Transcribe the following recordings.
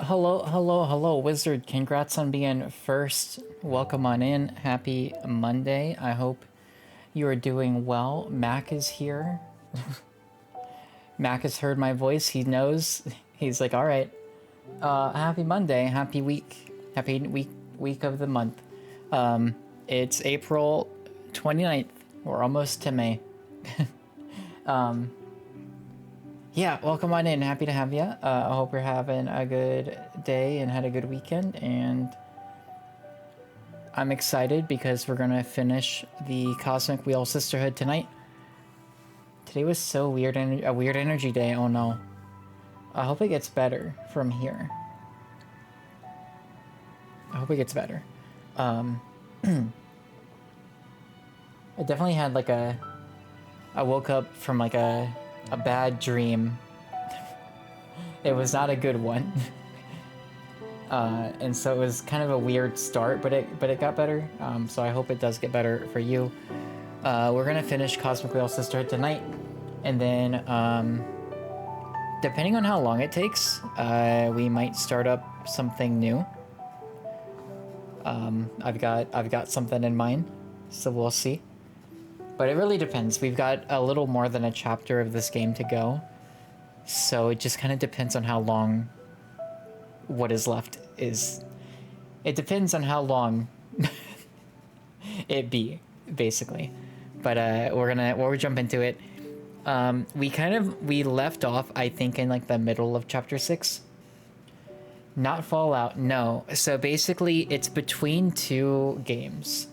Hello, Wizard. Congrats on being first. Welcome on in. Happy Monday. I hope you are doing well. Mac is here. Mac has heard my voice. He knows. He's like, all right. Happy Monday. Happy week. Happy week of the month. It's April 29th. We're almost to May. Yeah, welcome on in. Happy to have you. I hope you're having a good day and had a good weekend. And I'm excited because we're going to finish the Cosmic Wheel Sisterhood tonight. Today was so weird, a weird energy day. Oh no. I hope it gets better from here. I hope it gets better. I definitely had like I woke up from like a bad dream. It was not a good one. And so it was kind of a weird start, but it got better. So I hope it does get better for you. We're gonna finish Cosmic Wheel Sisterhood tonight, and then depending on how long it takes, we might start up something new. I've got something in mind, so we'll see. But it really depends. We've got a little more than a chapter of this game to go. So it just kind of depends on how long what is left is. It depends on how long it be, basically. But we'll jump into it. We left off, I think, in like the middle of chapter 6. Not Fallout, no. So basically it's between two games.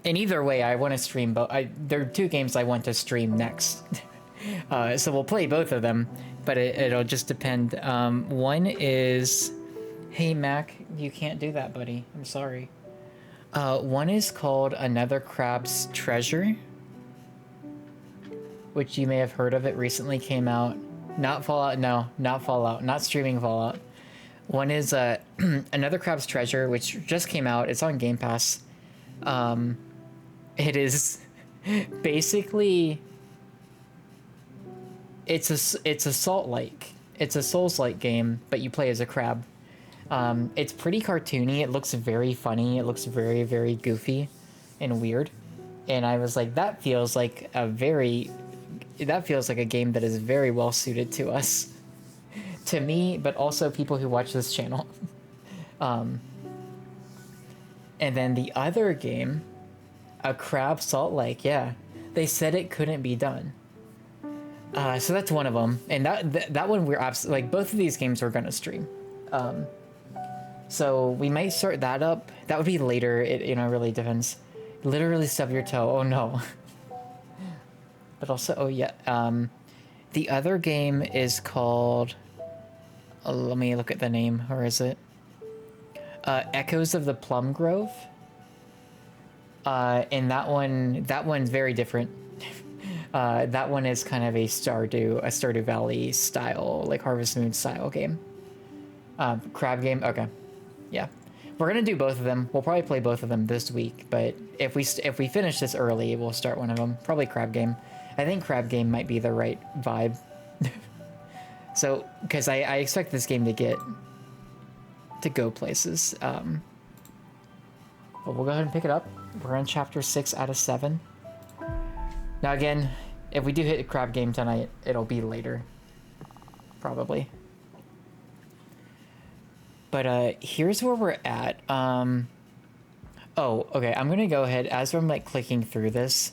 And either way, I want to stream both. There are two games I want to stream next. So we'll play both of them, but it'll just depend. One is... Hey, Mac, you can't do that, buddy. I'm sorry. One is called Another Crab's Treasure, which you may have heard of. It recently came out. Not Fallout, no. Not Fallout. Not streaming Fallout. One is Another Crab's Treasure, which just came out. It's on Game Pass. It is basically it's a Salt-like. It's a Souls-like game, but you play as a crab. It's pretty cartoony. It looks very funny. It looks very, very goofy and weird. And I was like, that feels like a game that is very well suited to us, to me, but also people who watch this channel. And then the other game, A Crab Salt-like, yeah. They said it couldn't be done. So that's one of them. And that one we're absolutely... Like, both of these games we're gonna stream. So we might start that up. That would be later. It, really depends. Literally stub your toe. Oh, no. But also... Oh, yeah. The other game is called... let me look at the name. Where is it? Echoes of the Plum Grove. And that one's very different. That one is kind of a Stardew Valley style, like Harvest Moon style game. Crab game, okay. Yeah. We're gonna do both of them. We'll probably play both of them this week, but if we finish this early, we'll start one of them. Probably Crab game. I think Crab game might be the right vibe. So, because I expect this game to go places. But we'll go ahead and pick it up. We're on chapter 6 out of 7. Now again, if we do hit a crab game tonight, it'll be later. Probably. But here's where we're at. Oh, okay, I'm gonna go ahead, as I'm like clicking through this.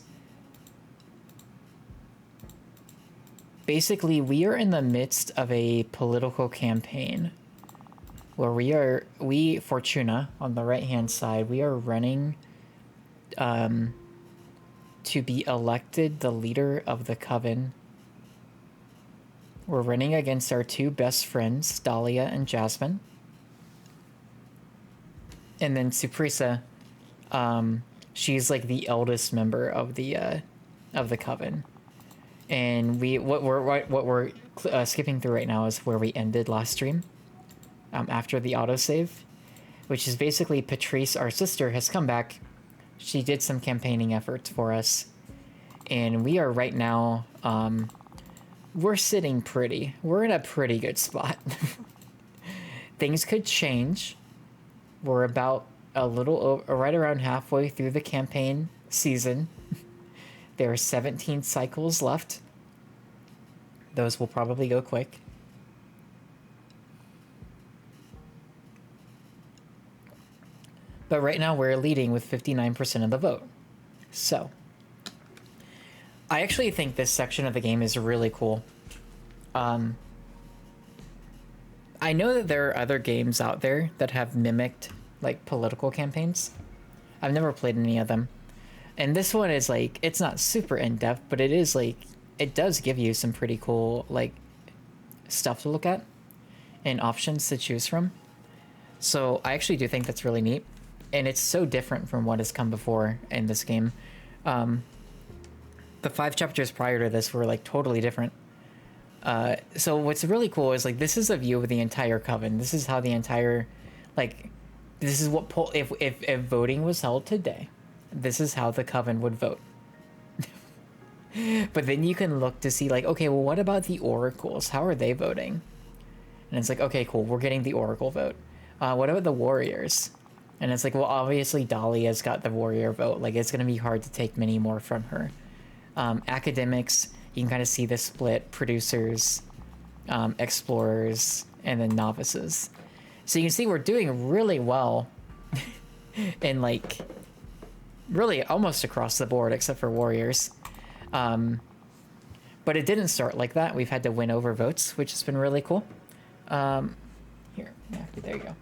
Basically, we are in the midst of a political campaign. Where we Fortuna, on the right-hand side, we are running to be elected the leader of the Coven. We're running against our two best friends, Dahlia and Jasmine. And then Suprisa, she's like the eldest member of the Coven. And what we're skipping through right now is where we ended last stream. After the autosave, which is basically Patrice, our sister, has come back. She did some campaigning efforts for us, and we are right now we're sitting pretty. We're in a pretty good spot. Things could change. We're about a little right around halfway through the campaign season. There are 17 cycles left. Those will probably go quick. But right now we're leading with 59% of the vote. So, I actually think this section of the game is really cool. I know that there are other games out there that have mimicked like political campaigns. I've never played any of them. And this one is like, it's not super in-depth, but it is like, it does give you some pretty cool like stuff to look at and options to choose from. So I actually do think that's really neat. And it's so different from what has come before in this game. The 5 chapters prior to this were like totally different. So what's really cool is like this is a view of the entire coven. This is how the entire, like, this is what if voting was held today, this is how the coven would vote. But then you can look to see like, okay, well, what about the oracles? How are they voting? And it's like, okay, cool, we're getting the oracle vote. What about the warriors? And it's like, well, obviously Dahlia's got the warrior vote. Like, it's gonna be hard to take many more from her. Academics, you can kind of see the split: producers, explorers, and then novices. So you can see we're doing really well in like really almost across the board except for warriors. But it didn't start like that. We've had to win over votes, which has been really cool. Here, there you go.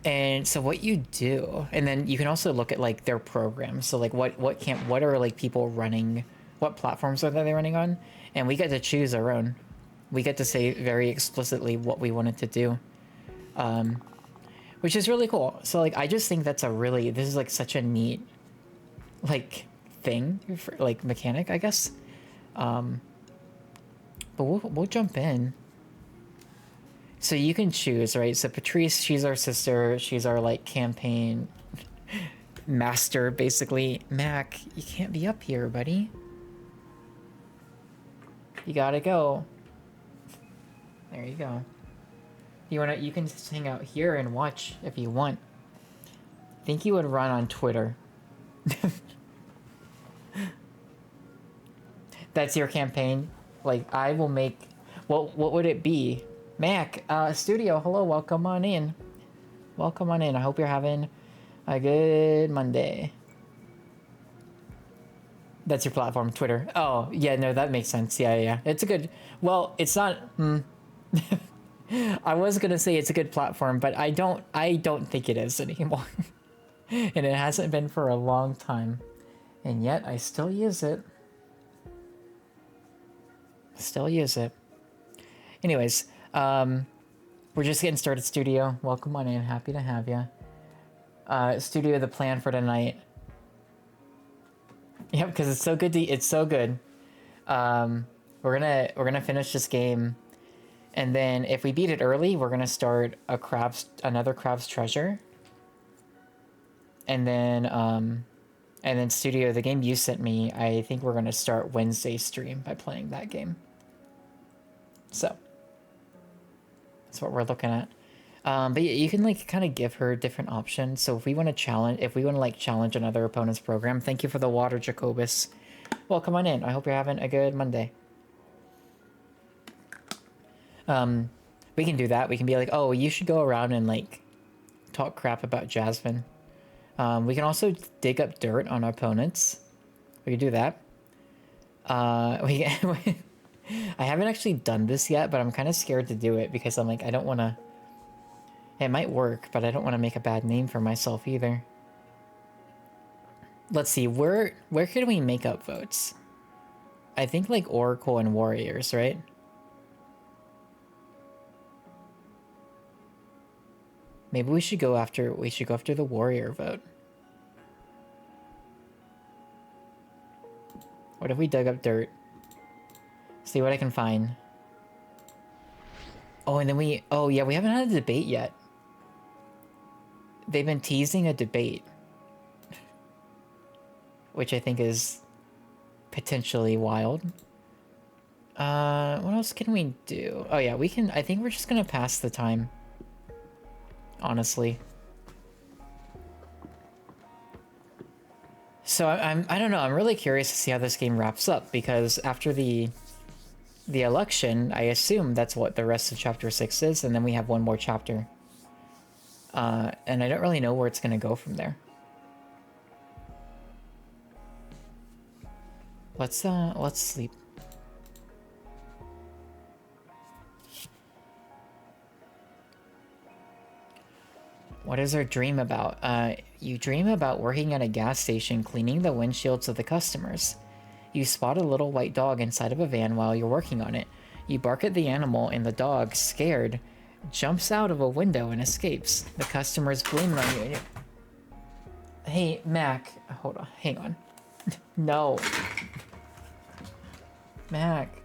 And so what you do, and then you can also look at like their programs. So like what are like people running, what platforms are they running on? And we get to choose our own. We get to say very explicitly what we wanted to do, which is really cool. So like I just think that's this is like such a neat like thing for, like mechanic, I guess. But we'll jump in. So you can choose, right? So Patrice, she's our sister. She's our like campaign master, basically. Mac, you can't be up here, buddy. You gotta go. There you go. You can just hang out here and watch if you want. I think you would run on Twitter. That's your campaign. Like I will make. What would it be? Mac, studio, hello, welcome on in. Welcome on in. I hope you're having a good Monday. That's your platform, Twitter. Oh, yeah, no, that makes sense. Yeah. It's a good, well, it's not, I was gonna say it's a good platform, but I don't think it is anymore. And it hasn't been for a long time. And yet, I still use it. Anyways, we're just getting started, studio. Welcome on in. Happy to have you. Studio, the plan for tonight. Yep, because it's so good. It's so good. We're gonna finish this game, and then if we beat it early, we're gonna start another Crab's Treasure. And then studio, the game you sent me, I think we're gonna start Wednesday stream by playing that game. So that's what we're looking at. But yeah, you can like kind of give her different options. So if we want to challenge another opponent's program, thank you for the water, Jacobus. Well, come on in. I hope you're having a good Monday. We can do that. We can be like, oh, you should go around and like talk crap about Jasmine. We can also dig up dirt on our opponents. We can do that. I haven't actually done this yet, but I'm kind of scared to do it because I'm like, I don't want to... It might work, but I don't want to make a bad name for myself either. Let's see, where could we make up votes? I think like Oracle and Warriors, right? Maybe we should go after the Warrior vote. What if we dug up dirt? See what I can find. Oh, and then we haven't had a debate yet. They've been teasing a debate, which I think is potentially wild. What else can we do? Oh yeah, we can, I think we're just gonna pass the time. Honestly. So I don't know, I'm really curious to see how this game wraps up, because after the election, I assume that's what the rest of chapter 6 is, and then we have one more chapter. And I don't really know where it's gonna go from there. Let's sleep. What is our dream about? You dream about working at a gas station cleaning the windshields of the customers. You spot a little white dog inside of a van while you're working on it. You bark at the animal and the dog, scared, jumps out of a window and escapes. The customers blame on you. Hey, Mac. Hold on. Hang on. No. Mac.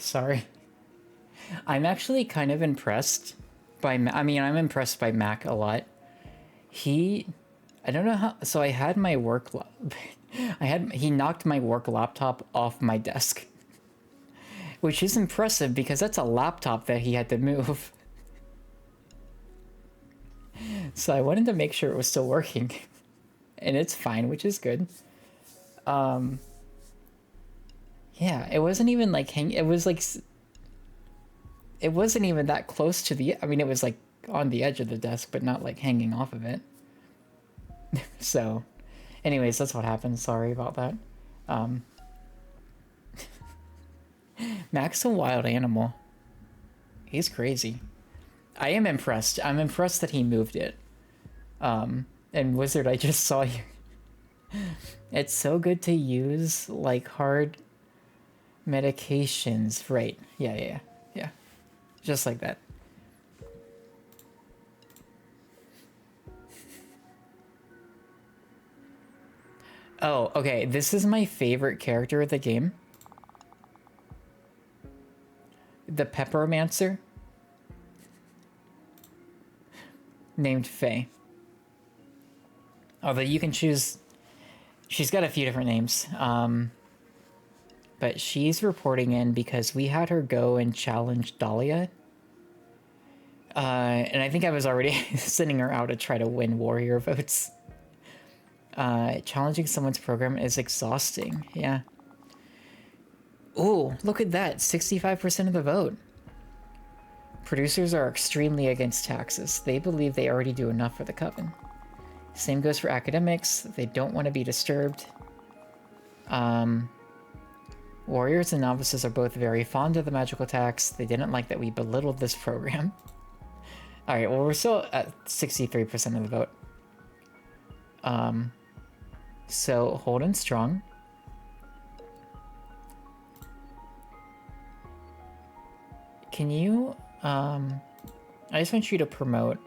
Sorry. I'm actually kind of impressed by, I mean, I'm impressed by Mac a lot. I don't know how, so I had my work, he knocked my work laptop off my desk. Which is impressive because that's a laptop that he had to move. So I wanted to make sure it was still working. And it's fine, which is good. Yeah, it wasn't even like it was like, it wasn't even that close to the, I mean, it was like on the edge of the desk, but not like hanging off of it. So, anyways, that's what happened. Sorry about that. Mac's a wild animal. He's crazy. I am impressed. I'm impressed that he moved it. And Wizard, I just saw you. It's so good to use like hard medications. Right. Yeah. Just like that. Oh, okay. This is my favorite character of the game. The Peppermancer. Named Faye. Although you can choose... She's got a few different names. But she's reporting in because we had her go and challenge Dahlia. And I think I was already sending her out to try to win warrior votes. Challenging someone's program is exhausting. Yeah. Ooh, look at that. 65% of the vote. Producers are extremely against taxes. They believe they already do enough for the coven. Same goes for academics. They don't want to be disturbed. Warriors and novices are both very fond of the magical tax. They didn't like that we belittled this program. Alright, well, we're still at 63% of the vote. So hold in strong. Can you, I just want you to promote,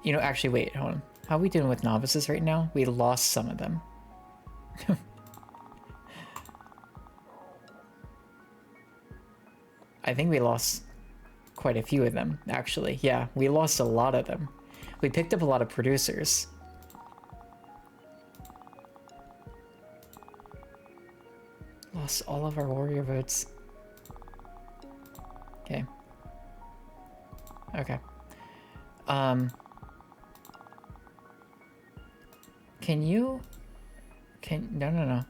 actually, wait, hold on. How are we doing with novices right now? We lost some of them. I think we lost quite a few of them, actually. Yeah, we lost a lot of them. We picked up a lot of producers. Lost all of our warrior votes. Okay. Okay. Can you... No.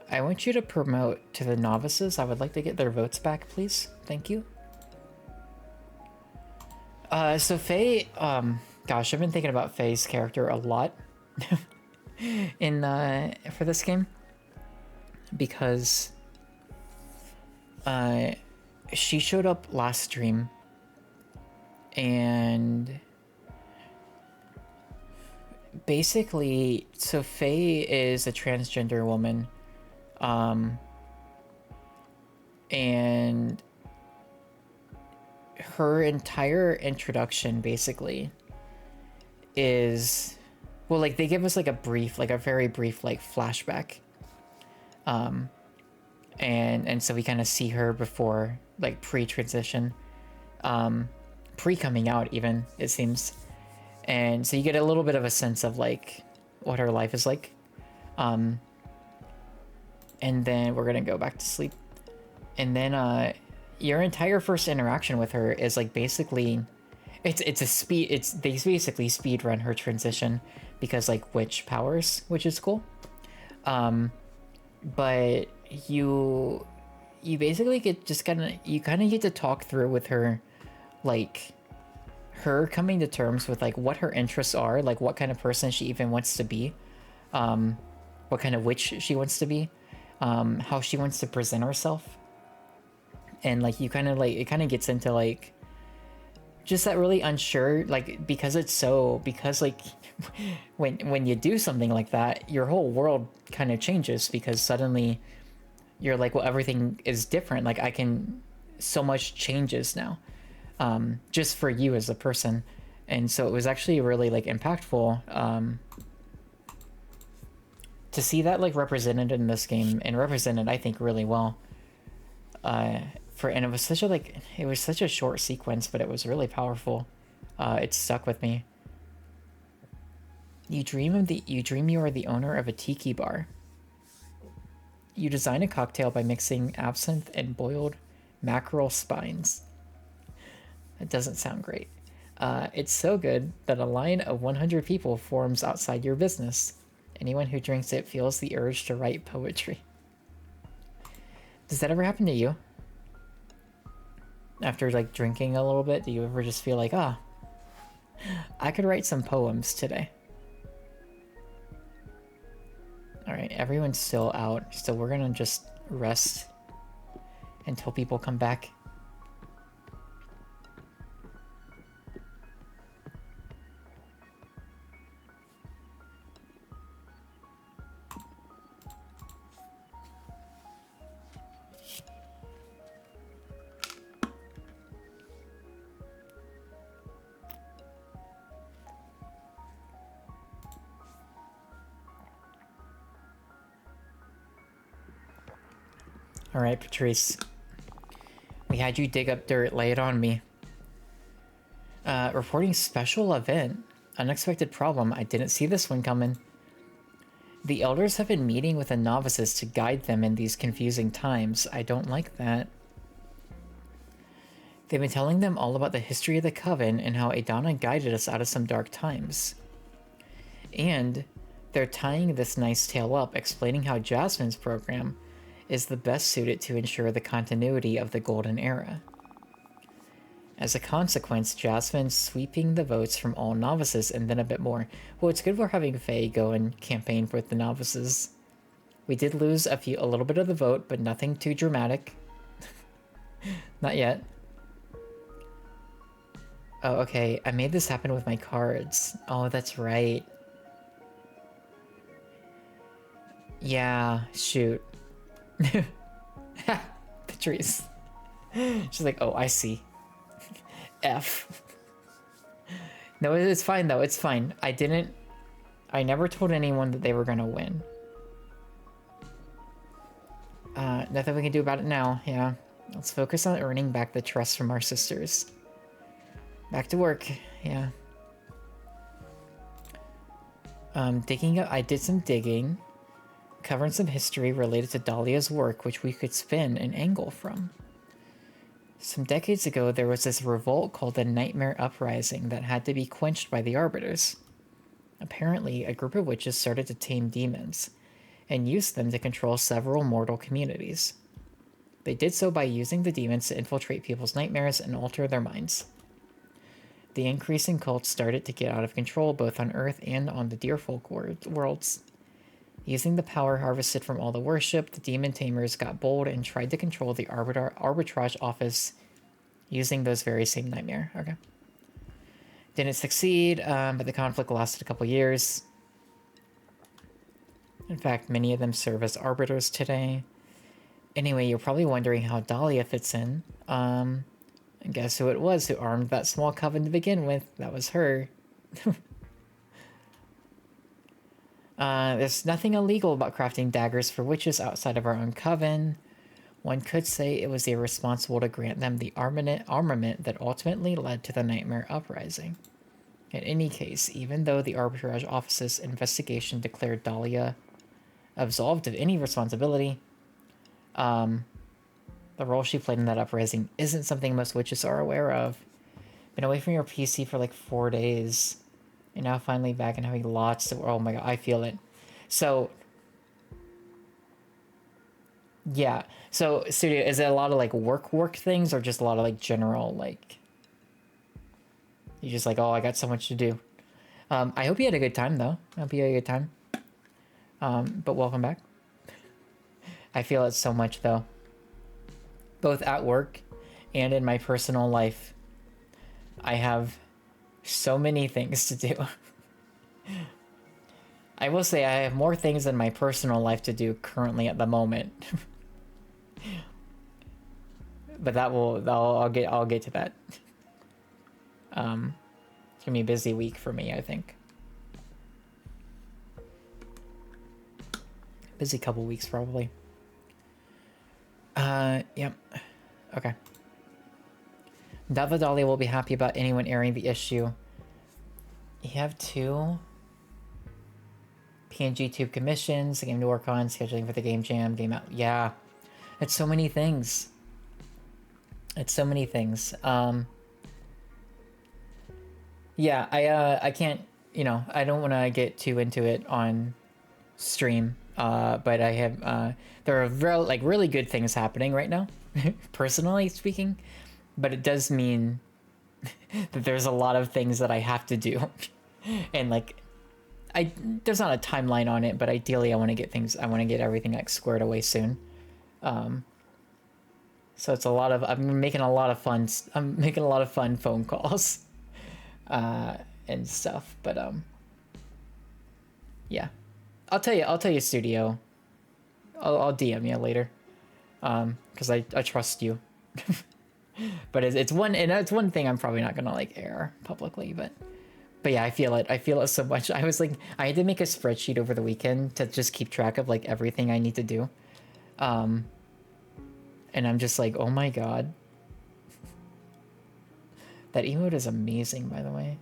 I want you to promote to the novices. I would like to get their votes back, please. Thank you. So Faye, gosh, I've been thinking about Faye's character a lot in, for this game. Because, she showed up last stream and basically, so Faye is a transgender woman. And her entire introduction basically is, well, like they give us like a brief, like a very brief like flashback. And so we kind of see her before, like pre-transition, pre-coming out even, it seems. And so you get a little bit of a sense of like what her life is like. And then we're gonna go back to sleep. And then your entire first interaction with her is like basically, they basically speed run her transition because like witch powers, which is cool. But you basically you kind of get to talk through with her, like her coming to terms with like what her interests are, like what kind of person she even wants to be, what kind of witch she wants to be, how she wants to present herself. And like you kind of like, it kind of gets into like just that really unsure, like because like when you do something like that, your whole world kind of changes because suddenly you're like, well, everything is different. Like so much changes now, just for you as a person. And so it was actually really like impactful, to see that like represented in this game, and represented, I think, really well. And it was such a short sequence, but it was really powerful. It stuck with me. You dream you are the owner of a tiki bar. You design a cocktail by mixing absinthe and boiled mackerel spines. That doesn't sound great. It's so good that a line of 100 people forms outside your business. Anyone who drinks it feels the urge to write poetry. Does that ever happen to you? After like drinking a little bit, do you ever just feel like, I could write some poems today? All right, everyone's still out, so we're gonna just rest until people come back. All right, Patrice. We had you dig up dirt. Lay it on me. Reporting special event. Unexpected problem. I didn't see this one coming. The elders have been meeting with the novices to guide them in these confusing times. I don't like that. They've been telling them all about the history of the Coven and how Adana guided us out of some dark times. And they're tying this nice tale up, explaining how Jasmine's program is the best suited to ensure the continuity of the Golden Era. As a consequence, Jasmine's sweeping the votes from all novices and then a bit more. Well, it's good we're having Faye go and campaign with the novices. We did lose a little bit of the vote, but nothing too dramatic. Not yet. Oh, okay. I made this happen with my cards. Oh, that's right. Yeah, shoot. Patrice. She's like, oh, I see. F. No, it's fine though. It's fine. I never told anyone that they were gonna win. Nothing we can do about it now. Yeah. Let's focus on earning back the trust from our sisters. Back to work. Yeah. I did some digging, covering some history related to Dahlia's work, which we could spin an angle from. Some decades ago, there was this revolt called the Nightmare Uprising that had to be quenched by the Arbiters. Apparently, a group of witches started to tame demons and used them to control several mortal communities. They did so by using the demons to infiltrate people's nightmares and alter their minds. The increasing cult started to get out of control both on Earth and on the Deerfolk worlds. Using the power harvested from all the worship, the demon tamers got bold and tried to control the arbitrage office using those very same nightmare. Okay. Didn't succeed, but the conflict lasted a couple years. In fact, many of them serve as arbiters today. Anyway, you're probably wondering how Dahlia fits in. And guess who it was who armed that small coven to begin with? That was her. There's nothing illegal about crafting daggers for witches outside of our own coven. One could say it was irresponsible to grant them the armament that ultimately led to the Nightmare Uprising. In any case, even though the Arbitrage Office's investigation declared Dahlia absolved of any responsibility, the role she played in that uprising isn't something most witches are aware of. Been away from your PC for like 4 days. And now finally back and having lots of... Oh my god, I feel it. So... Yeah. So, Studio, is it a lot of like work things or just a lot of like general like... You just like, oh, I got so much to do. I hope you had a good time though. I hope you had a good time. But welcome back. I feel it so much though. Both at work and in my personal life. I have so many things to do. I will say I have more things in my personal life to do currently at the moment. But I'll get to that. It's gonna be a busy week for me, I think. Busy couple weeks probably. Yep. Okay. Dahlia will be happy about anyone airing the issue. You have 2 PNG Tube commissions, a game to work on, scheduling for the game jam, game out. Yeah. It's so many things. It's so many things. Yeah, I can't, you know, I don't want to get too into it on stream. But I have, there are really good things happening right now, personally speaking. But it does mean that there's a lot of things that I have to do. And like, there's not a timeline on it, but ideally I want to get everything like squared away soon. So it's I'm making a lot of fun phone calls, and stuff, but, yeah, I'll tell you, Studio, I'll DM you later, cause I trust you. But it's one thing I'm probably not gonna like air publicly, but yeah, I feel it so much. I was like, I had to make a spreadsheet over the weekend to just keep track of like everything I need to do. And I'm just like, oh my god. That emote is amazing, by the way.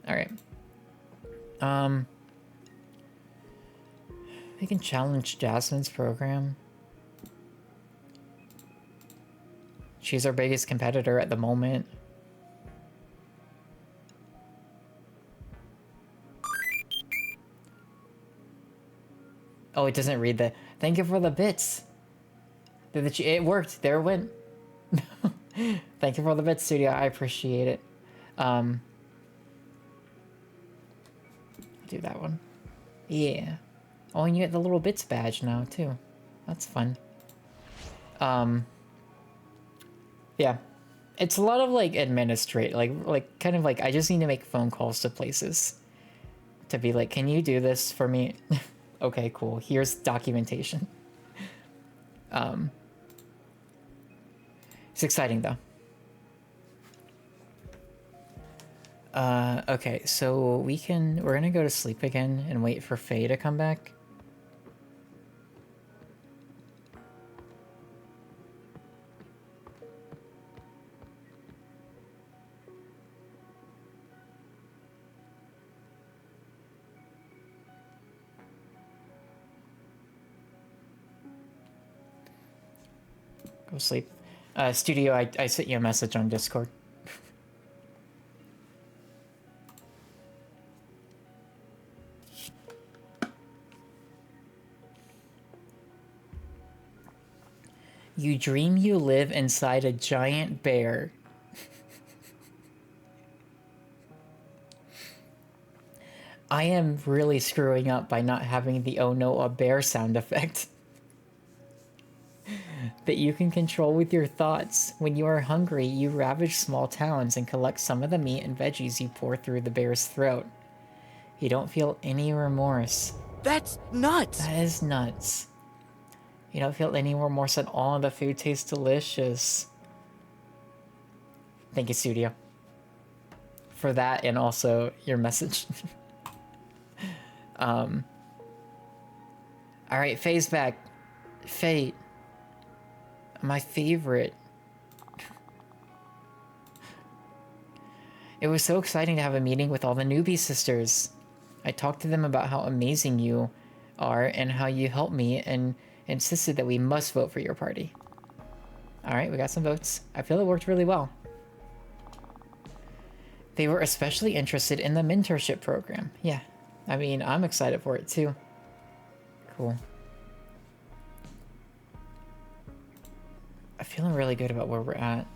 Alright. We can challenge Jasmine's program. She's our biggest competitor at the moment. Oh, it doesn't read the... Thank you for the bits. It worked. There it went. Thank you for the bits, Studio. I appreciate it. Do that one. Yeah. Oh, and you get the little bits badge now, too. That's fun. Yeah. It's a lot of like administrate, like kind of like I just need to make phone calls to places to be like, can you do this for me? Okay, cool. Here's documentation. It's exciting though. Okay, so we're gonna go to sleep again and wait for Faye to come back. Go sleep. Studio, I sent you a message on Discord. You dream you live inside a giant bear. I am really screwing up by not having the oh no, a bear sound effect. That you can control with your thoughts. When you are hungry, you ravage small towns and collect some of the meat and veggies you pour through the bear's throat. You don't feel any remorse. That's nuts! That is nuts. You don't feel any remorse at all. The food tastes delicious. Thank you, Studio. For that and also your message. Alright, Faye's back. Faye. My favorite. It was so exciting to have a meeting with all the newbie sisters. I talked to them about how amazing you are and how you helped me and insisted that we must vote for your party. Alright, we got some votes. I feel it worked really well. They were especially interested in the mentorship program. Yeah, I mean, I'm excited for it too. Cool. I'm feeling really good about where we're at.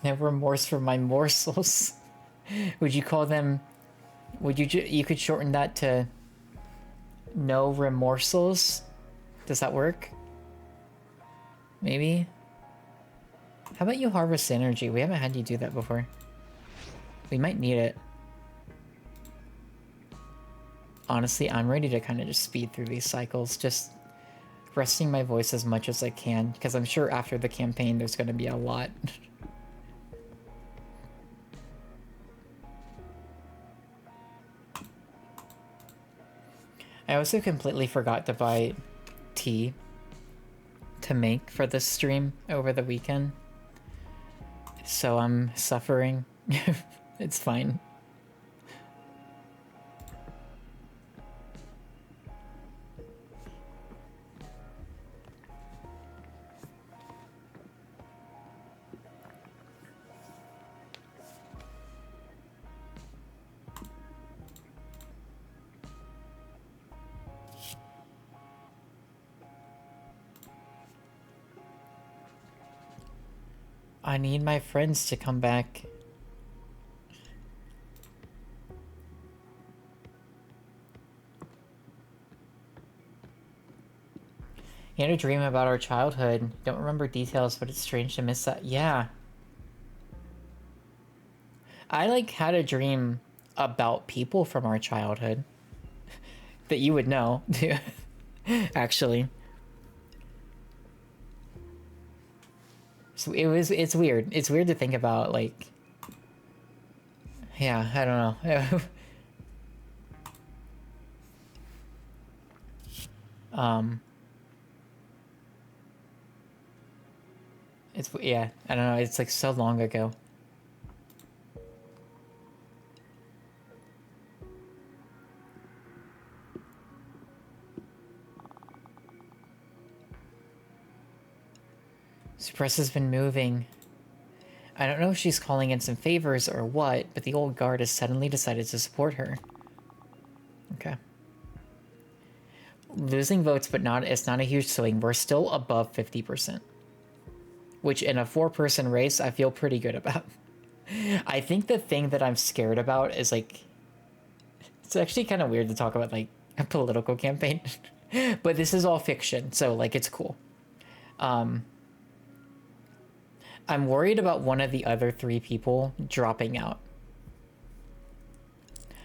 No remorse for my morsels. Would you call them... Would you could shorten that to... No remorsels? Does that work? Maybe? How about you harvest energy? We haven't had you do that before. We might need it. Honestly, I'm ready to kind of just speed through these cycles. Just resting my voice as much as I can. Because I'm sure after the campaign there's going to be a lot. I also completely forgot to buy tea to make for this stream over the weekend. So I'm suffering. It's fine. I need my friends to come back. You had a dream about our childhood. Don't remember details, but it's strange to miss that. Yeah. I, like, had a dream about people from our childhood. That you would know, actually. So it's weird. It's weird to think about, like... Yeah, I don't know. It's, yeah, I don't know, it's like so long ago. Suppress has been moving. I don't know if she's calling in some favors or what, but the old guard has suddenly decided to support her. Okay. Losing votes, but it's not a huge swing. We're still above 50%. Which in a 4-person race, I feel pretty good about. I think the thing that I'm scared about is, like... It's actually kind of weird to talk about, like, a political campaign. But this is all fiction, so, like, it's cool. I'm worried about one of the other 3 people dropping out.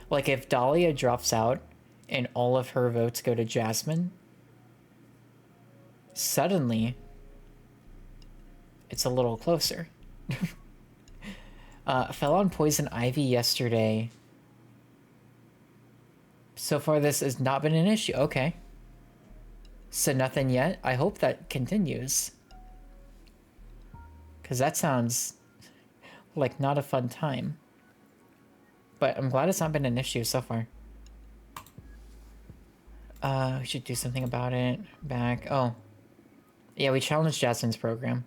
Like, if Dahlia drops out and all of her votes go to Jasmine, suddenly it's a little closer. Fell on poison ivy yesterday. So far, this has not been an issue. Okay. So nothing yet. I hope that continues. Because that sounds like not a fun time. But I'm glad it's not been an issue so far. We should do something about it. Back. Oh. Yeah, we challenged Jasmine's program.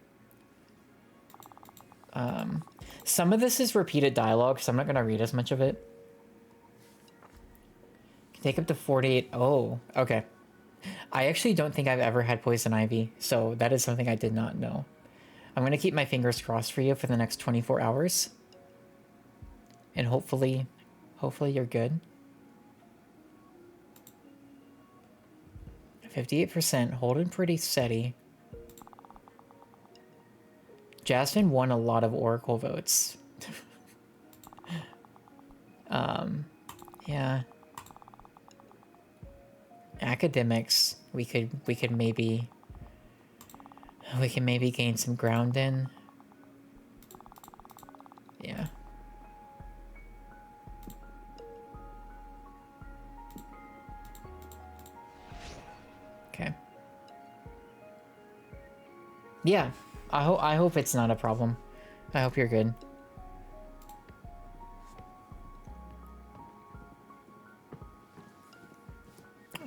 Some of this is repeated dialogue, so I'm not going to read as much of it. Can take up to 48. Oh, okay. I actually don't think I've ever had poison ivy, so that is something I did not know. I'm going to keep my fingers crossed for you for the next 24 hours. And hopefully you're good. 58%, holding pretty steady. Jasmine won a lot of Oracle votes. Yeah. Academics, we can maybe gain some ground in. Yeah. Okay. Yeah. I hope it's not a problem. I hope you're good.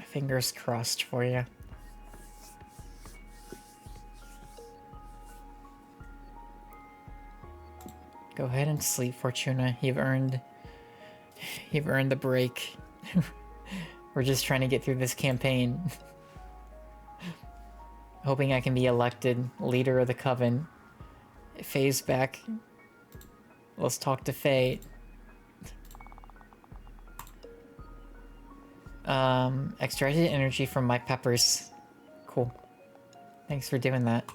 Fingers crossed for you. Go ahead and sleep, Fortuna. You've earned the break. We're just trying to get through this campaign. Hoping I can be elected leader of the coven. Faye's back. Let's talk to Faye. Extracted energy from my peppers. Cool. Thanks for doing that.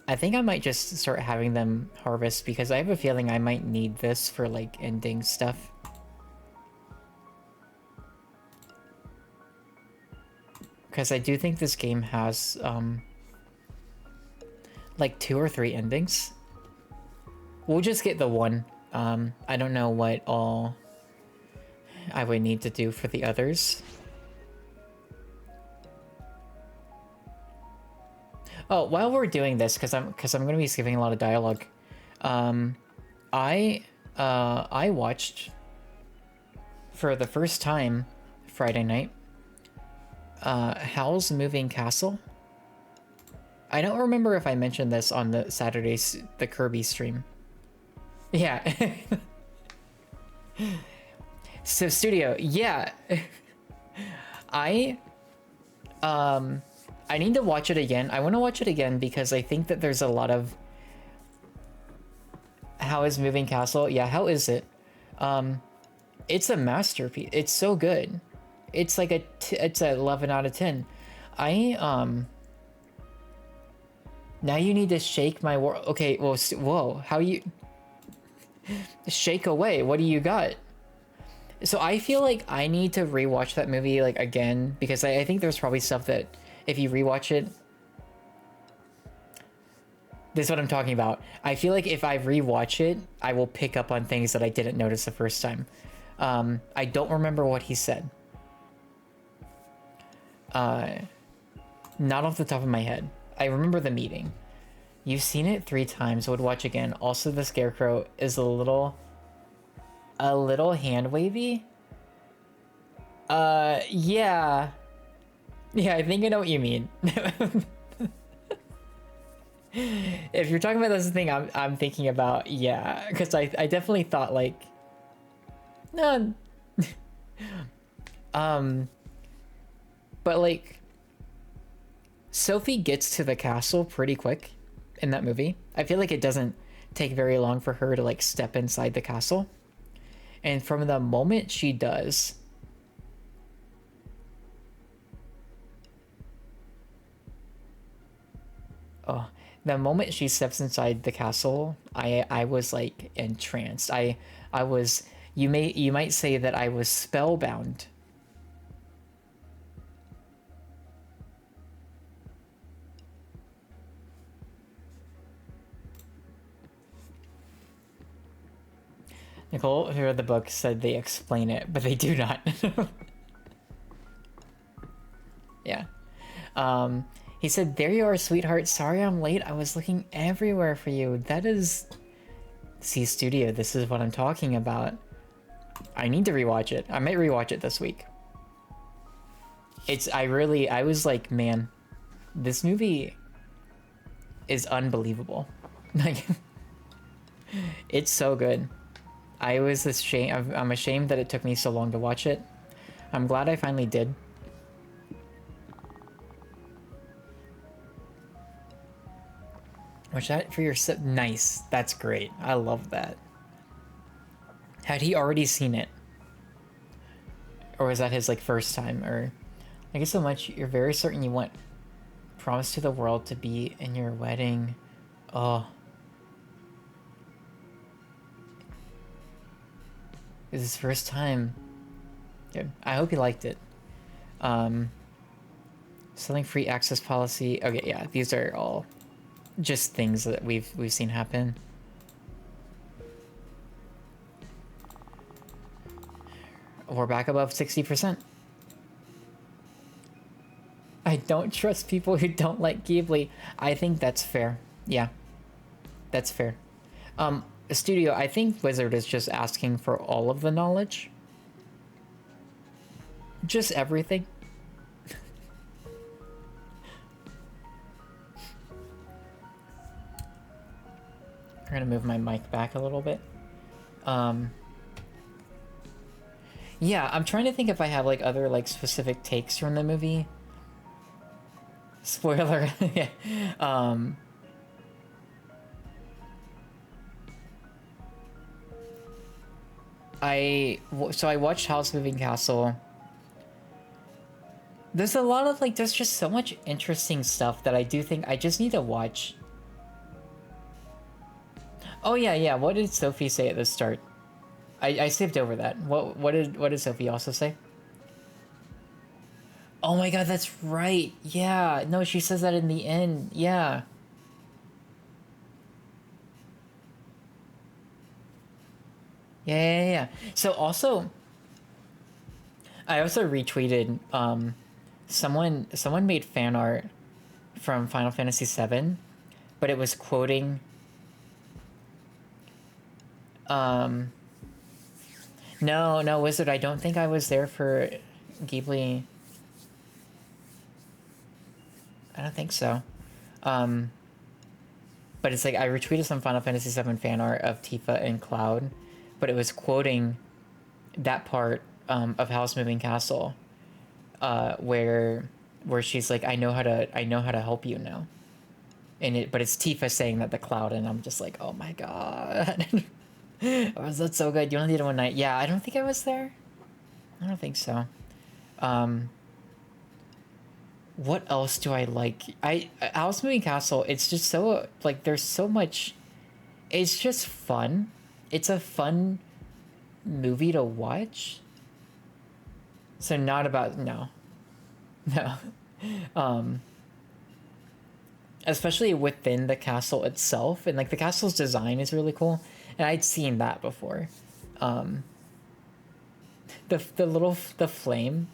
I think I might just start having them harvest because I have a feeling I might need this for like ending stuff. Because I do think this game has like 2 or 3 endings. We'll just get the one. I don't know what all I would need to do for the others. Oh, while we're doing this, because I'm going to be skipping a lot of dialogue. I watched for the first time Friday night Howl's Moving Castle. I don't remember if I mentioned this on the the Kirby stream. Yeah. So Studio, yeah. I need to watch it again. I want to watch it again because I think that there's a lot of How is Moving Castle? Yeah, how is it? It's a masterpiece. It's so good. It's like it's a 11 out of 10. Now you need to shake my world. Okay, well, whoa, how you shake away? What do you got? So I feel like I need to rewatch that movie like again because I think there's probably stuff that if you rewatch it, this is what I'm talking about. I feel like if I rewatch it, I will pick up on things that I didn't notice the first time. I don't remember what he said. Not off the top of my head. I remember the meeting. You've seen it 3 times. Would watch again. Also, the scarecrow is a little hand wavy. Yeah. Yeah, I think I know what you mean. If you're talking about this thing I'm thinking about, yeah, because I definitely thought like no. But like Sophie gets to the castle pretty quick in that movie. I feel like it doesn't take very long for her to like step inside the castle. And from the moment she does, oh, The moment she steps inside the castle, I was like entranced. I was, you might say that I was spellbound. Nicole, who read the book, said they explain it, but they do not. Yeah. He said, "There you are, sweetheart. Sorry I'm late. I was looking everywhere for you." That is... C Studio, this is what I'm talking about. I need to rewatch it. I might rewatch it this week. I was like, man, this movie is unbelievable. Like, it's so good. I was ashamed. I'm ashamed that it took me so long to watch it. I'm glad I finally did. Watch that for your nice. That's great. I love that. Had he already seen it? Or was that his like first time? Or thank you so much. You're very certain you want promise to the world to be in your wedding. Oh. It's his first time. Good. I hope he liked it. Selling free access policy. Okay, yeah, these are all just things that we've seen happen. We're back above 60%. I don't trust people who don't like Ghibli. I think that's fair. Yeah, that's fair. Studio, I think Wizard is just asking for all of the knowledge. Just everything. I'm gonna move my mic back a little bit. Yeah, I'm trying to think if I have like other like specific takes from the movie. Spoiler. Yeah. So I watched House Moving Castle. There's a lot of like, there's just so much interesting stuff that I do think I just need to watch. Oh yeah. What did Sophie say at the start? I skipped over that. What did Sophie also say? Oh my god, that's right. Yeah. No, she says that in the end. Yeah. Yeah. So also, I also retweeted someone made fan art from Final Fantasy VII, but it was quoting no, Wizard, I don't think I was there for Ghibli. I don't think so. But it's like I retweeted some Final Fantasy VII fan art of Tifa and Cloud, but it was quoting that part of House Moving Castle, where she's like, I know how to help you now. But it's Tifa saying that to Cloud, and I'm just like, oh my god. Oh, that's so good. You only did it one night. Yeah, I don't think I was there. I don't think so. What else do I like? House Moving Castle, it's just so, like, there's so much, it's just fun. It's a fun movie to watch. So not about, no. Especially within the castle itself, and like the castle's design is really cool, and I'd seen that before. The flame.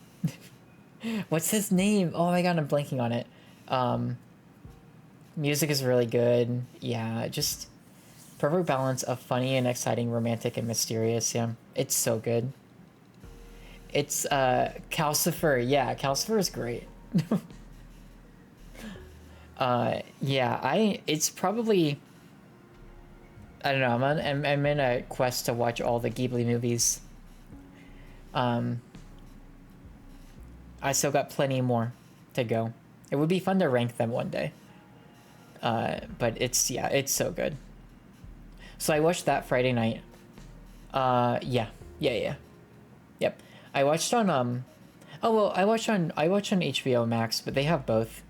What's his name? Oh my god, I'm blanking on it. Music is really good. Yeah, just perfect balance of funny and exciting, romantic and mysterious. Yeah, it's so good. It's Calcifer. Yeah, Calcifer is great. Yeah, it's probably, I don't know, I'm in a quest to watch all the Ghibli movies. I still got plenty more to go. It would be fun to rank them one day. But it's so good. So I watched that Friday night. Yeah. Yep. I watched on oh well, I watched on HBO Max, but they have both.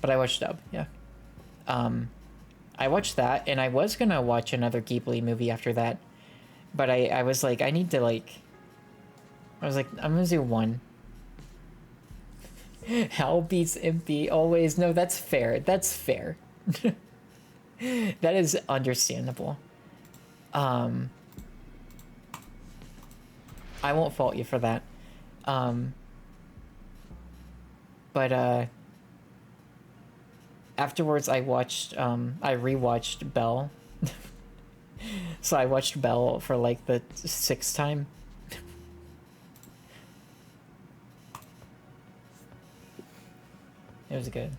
But I watched dub, yeah. I watched that, and I was gonna watch another Ghibli movie after that, but I was like, I need to like, I was like, I'm gonna do one. Hell beats Impy always. No, that's fair. That's fair. That is understandable. I won't fault you for that. But afterwards I rewatched Belle. So I watched Belle for like the 6th time. It was good.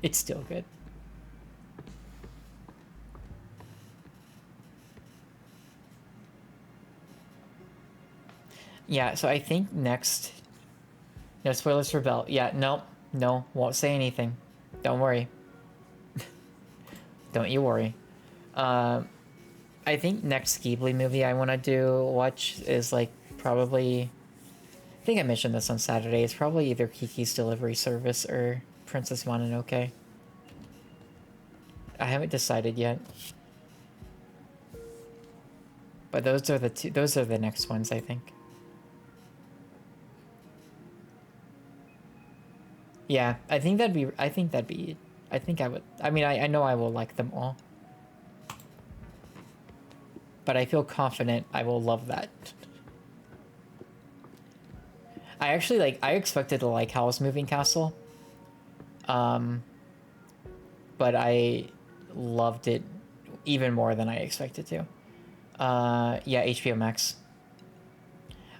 It's still good. Yeah, so I think next... No spoilers for Belle. Yeah, no, won't say anything. Don't worry. Don't you worry. I think next Ghibli movie I want to watch is like probably... I think I mentioned this on Saturday. It's probably either Kiki's Delivery Service or Princess Mononoke. I haven't decided yet. But those are the two. Those are the next ones, I think. Yeah, I think that'd be. I think I would. I mean, I know I will like them all. But I feel confident I will love that. I actually like. I expected to like Howl's Moving Castle. But I loved it even more than I expected to. Yeah, HBO Max.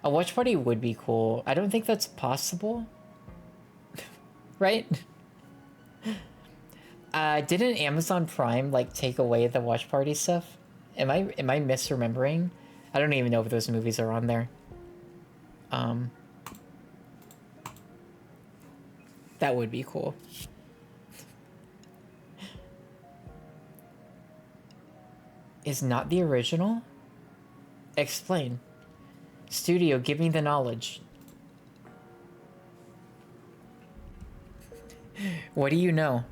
A watch party would be cool. I don't think that's possible. Right? Didn't Amazon Prime like take away the watch party stuff? Am I misremembering? I don't even know if those movies are on there. That would be cool. Is not the original? Explain. Studio, give me the knowledge. What do you know?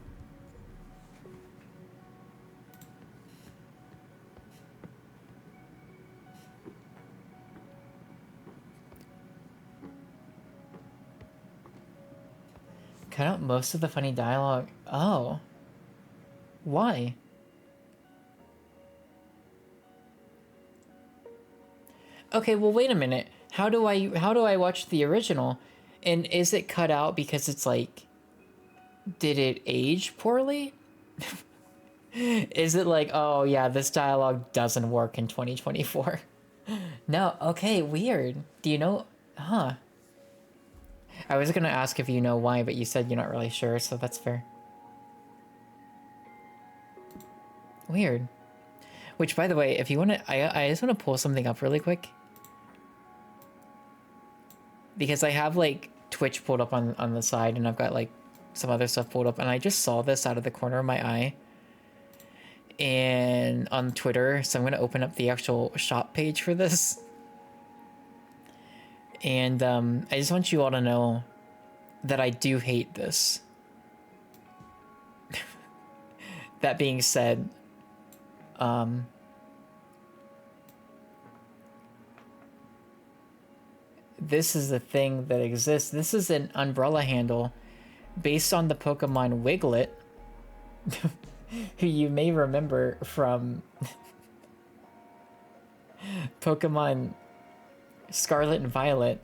Cut out most of the funny dialogue. Oh. Why? Okay, well wait a minute. How do I watch the original? And is it cut out because it's like, did it age poorly? Is it like, oh yeah, this dialogue doesn't work in 2024? No, okay, weird. Do you know? Huh. I was gonna ask if you know why, but you said you're not really sure, so that's fair. Weird. Which, by the way, if you want to, I just want to pull something up really quick. Because I have, like, Twitch pulled up on the side, and I've got, like, some other stuff pulled up, and I just saw this out of the corner of my eye. And on Twitter, so I'm going to open up the actual shop page for this. And I just want you all to know that I do hate this. That being said, this is a thing that exists. This is an umbrella handle based on the Pokemon Wiglet, who you may remember from Pokemon Scarlet and Violet.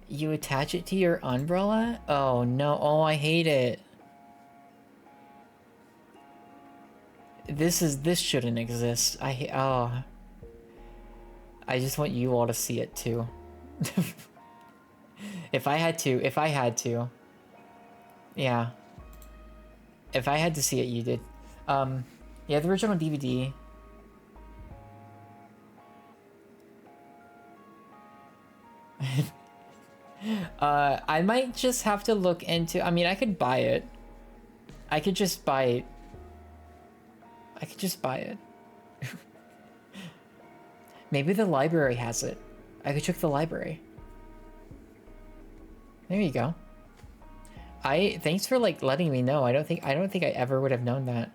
You attach it to your umbrella? Oh no, oh I hate it. This shouldn't exist. I just want you all to see it too. If I had to. Yeah. If I had to see it, you did. Yeah, the original DVD. I might just have to look into, I mean, I could buy it. I could just buy it. Maybe the library has it. I could check the library. There you go. Thanks for like letting me know. I don't think I ever would have known that.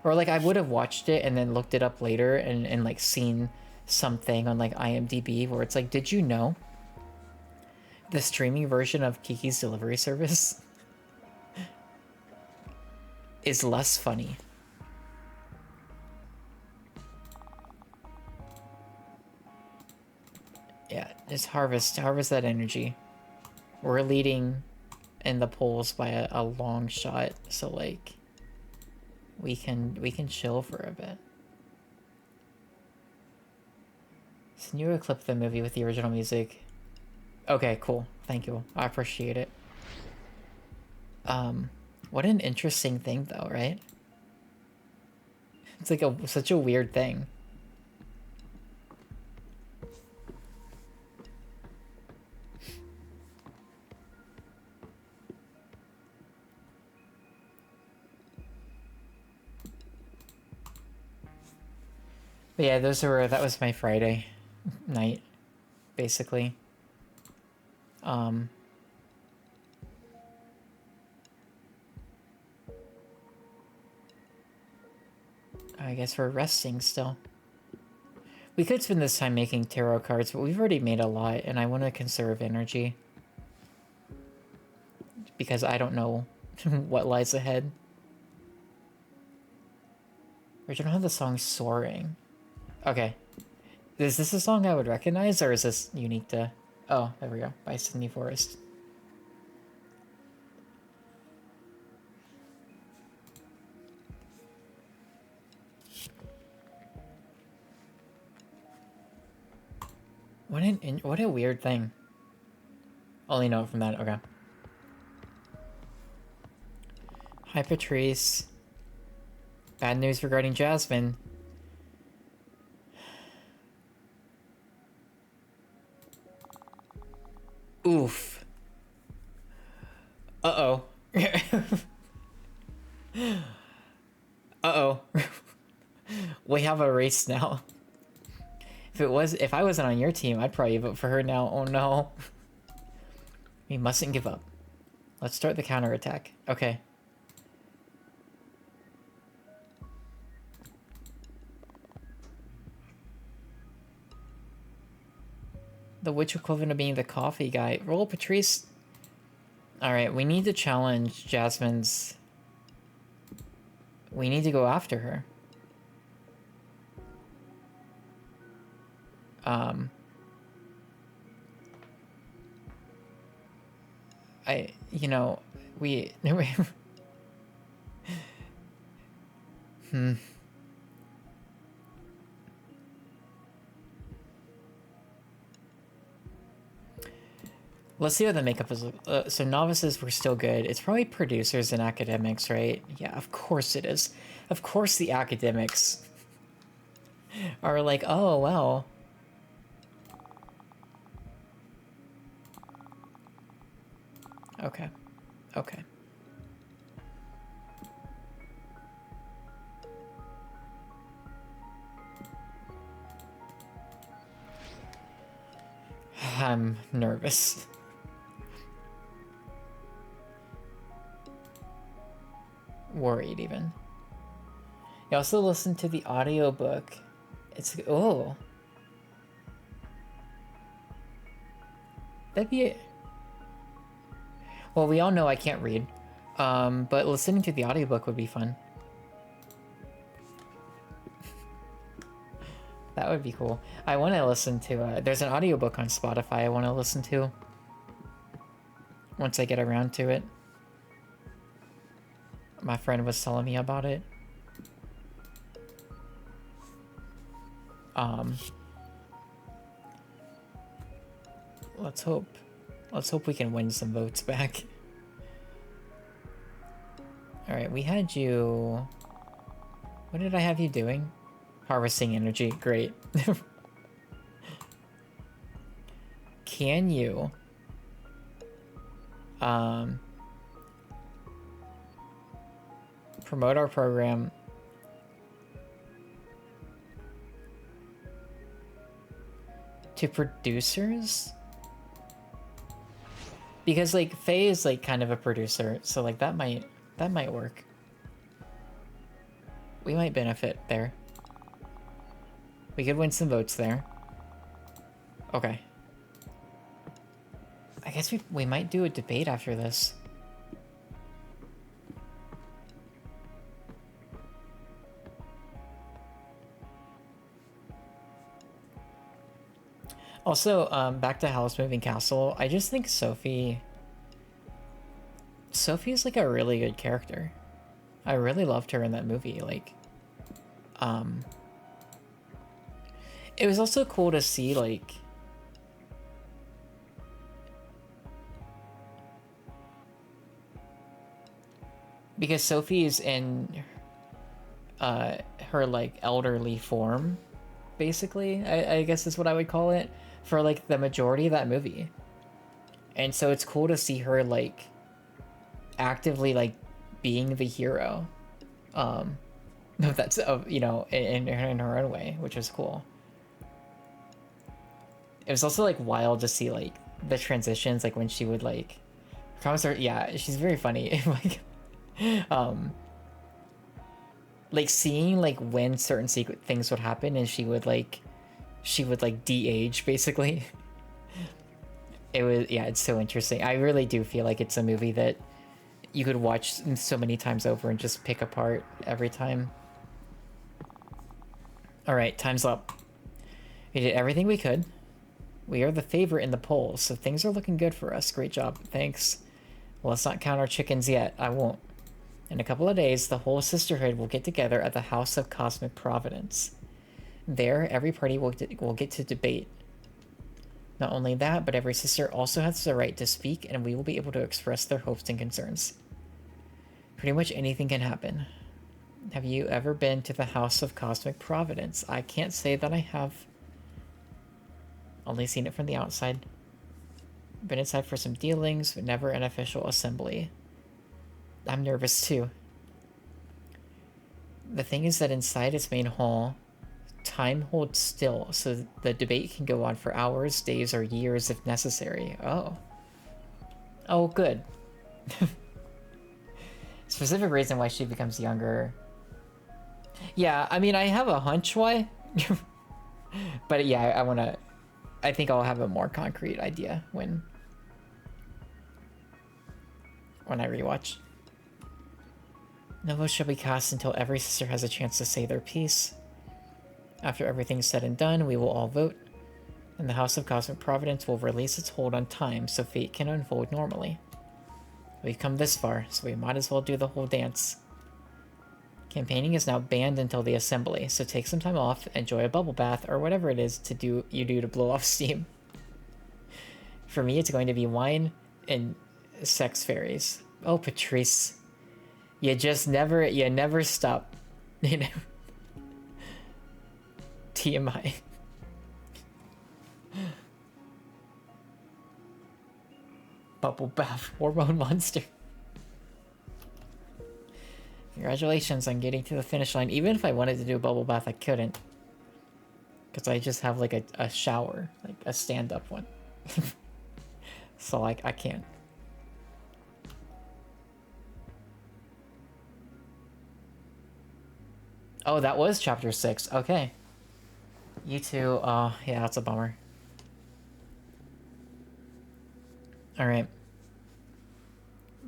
Or like I would have watched it and then looked it up later and like seen something on like IMDb where it's like, did you know the streaming version of Kiki's Delivery Service is less funny? Yeah, just harvest that energy. We're leading in the polls by a long shot, so like we can chill for a bit. Send you a clip of the movie with the original music. Okay, cool. Thank you. I appreciate it. What an interesting thing though, right? It's like such a weird thing. But yeah, that was my Friday night, basically. I guess we're resting still. We could spend this time making tarot cards, but we've already made a lot, and I want to conserve energy. Because I don't know what lies ahead. Original had the song Soaring. Okay. Is this a song I would recognize, or is this unique to... Oh, there we go. By Sydney Forrest. What a weird thing. Only know from that. Okay. Hi, Patrice. Bad news regarding Jasmine. Oof. Uh-oh. Uh-oh. We have a race now. If I wasn't on your team, I'd probably vote for her now. Oh no. We mustn't give up. Let's start the counterattack. Okay. The witch equivalent of being the coffee guy. Roll Patrice. Alright, we need to challenge Jasmine's... We need to go after her. You know, we... Let's see what the makeup is. So novices were still good. It's probably producers and academics, right? Yeah, of course it is. Of course the academics are like, oh, well. Okay. Okay. I'm nervous. Worried, even. You also listen to the audiobook. It's... Oh. That'd be... Well, we all know I can't read. But listening to the audiobook would be fun. That would be cool. I want to listen to... there's an audiobook on Spotify I want to listen to. Once I get around to it. My friend was telling me about it. Let's hope we can win some votes back. Alright, we had you... What did I have you doing? Harvesting energy. Great. Can you... promote our program to producers? Because like Faye is like kind of a producer, so like that might work. We might benefit there. We could win some votes there. Okay. I guess we might do a debate after this. Also, back to House Moving Castle, I just think Sophie is like a really good character. I really loved her in that movie. Like, it was also cool to see like because Sophie is in her like elderly form, basically. I guess is what I would call it for like the majority of that movie. And so it's cool to see her like actively like being the hero. That's you know, in her own way, which was cool. It was also like wild to see like the transitions, like when she would like comments are, yeah, she's very funny. Like seeing like when certain secret things would happen and she would like de-age basically. It was, yeah, it's so interesting. I really do feel like it's a movie that you could watch so many times over and just pick apart every time. All right, time's up. We did everything we could. We are the favorite in the polls, so things are looking good for us. Great job. Thanks. Well, let's not count our chickens yet. I won't. In a couple of days, the whole Sisterhood will get together at the House of Cosmic Providence. There, every party will get to debate. Not only that, but every sister also has the right to speak, and we will be able to express their hopes and concerns. Pretty much anything can happen. Have you ever been to the House of Cosmic Providence? I can't say that I have. Only seen it from the outside. Been inside for some dealings, but never an official assembly. I'm nervous too. The thing is that inside its main hall, time holds still, so the debate can go on for hours, days, or years if necessary. Oh. Oh, good. Specific reason why she becomes younger. Yeah, I mean, I have a hunch why. But yeah, I think I'll have a more concrete idea when I rewatch. No vote shall be cast until every sister has a chance to say their piece. After everything's said and done, we will all vote, and the House of Cosmic Providence will release its hold on time so fate can unfold normally. We've come this far, so we might as well do the whole dance. Campaigning is now banned until the assembly, so take some time off, enjoy a bubble bath, or whatever it is you do to blow off steam. For me, it's going to be wine and sex fairies. Oh, Patrice. You never stop. You know? TMI. Bubble bath, hormone monster. Congratulations on getting to the finish line. Even if I wanted to do a bubble bath, I couldn't. Because I just have like a shower, like a stand-up one. So like, I can't. Oh, that was chapter 6. Okay. You two, yeah, that's a bummer. Alright.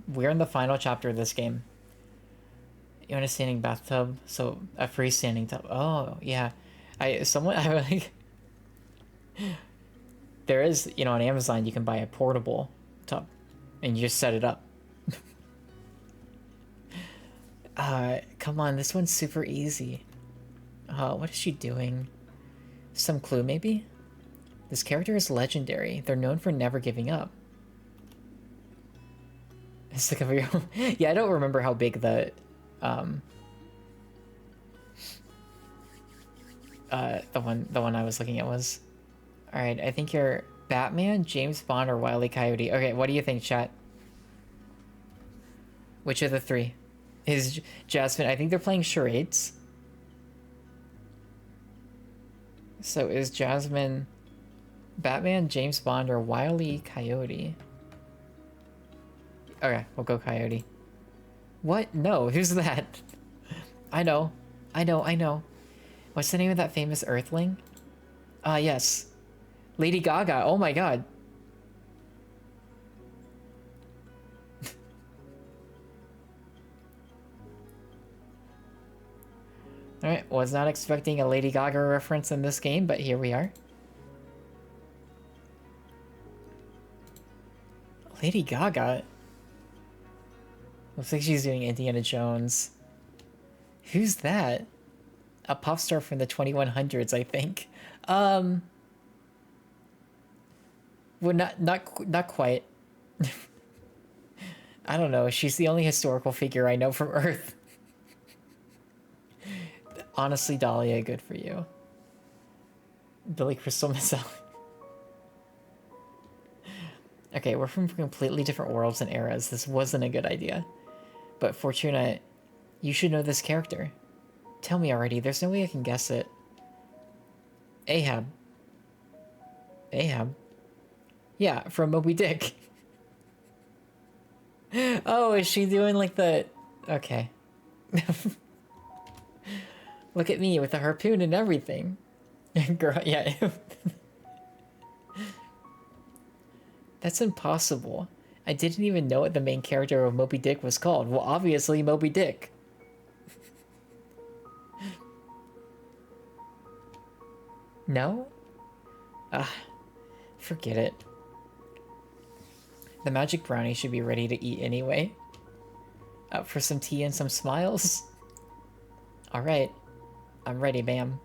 We're in the final chapter of this game. You want a standing bathtub? So, a freestanding tub. Oh, yeah. I like... There is, you know, on Amazon, you can buy a portable tub. And you just set it up. Come on, this one's super easy. What is she doing? Some clue, maybe? This character is legendary. They're known for never giving up. It's like a yeah, I don't remember how big the one I was looking at was. Alright, I think you're Batman, James Bond, or Wile E. Coyote. Okay, what do you think, chat? Which of the three? Is Jasmine... I think they're playing charades. So is Jasmine Batman, James Bond, or Wile E. Coyote? Okay, we'll go Coyote. What? No, who's that? I know. I know, I know. What's the name of that famous Earthling? Yes. Lady Gaga, oh my god. Alright, was not expecting a Lady Gaga reference in this game, but here we are. Lady Gaga? Looks like she's doing Indiana Jones. Who's that? A pop star from the 2100s, I think. Well, not quite. I don't know. She's the only historical figure I know from Earth. Honestly, Dahlia, good for you. Billy Crystal Missile. Okay, we're from completely different worlds and eras. This wasn't a good idea. But Fortuna, you should know this character. Tell me already. There's no way I can guess it. Ahab. Ahab? Yeah, from Moby Dick. Oh, is she doing like the... Okay. Look at me with a harpoon and everything. Girl, yeah. That's impossible. I didn't even know what the main character of Moby Dick was called. Well, obviously Moby Dick. No? Forget it. The magic brownie should be ready to eat anyway. Up for some tea and some smiles? Alright. I'm ready, ma'am.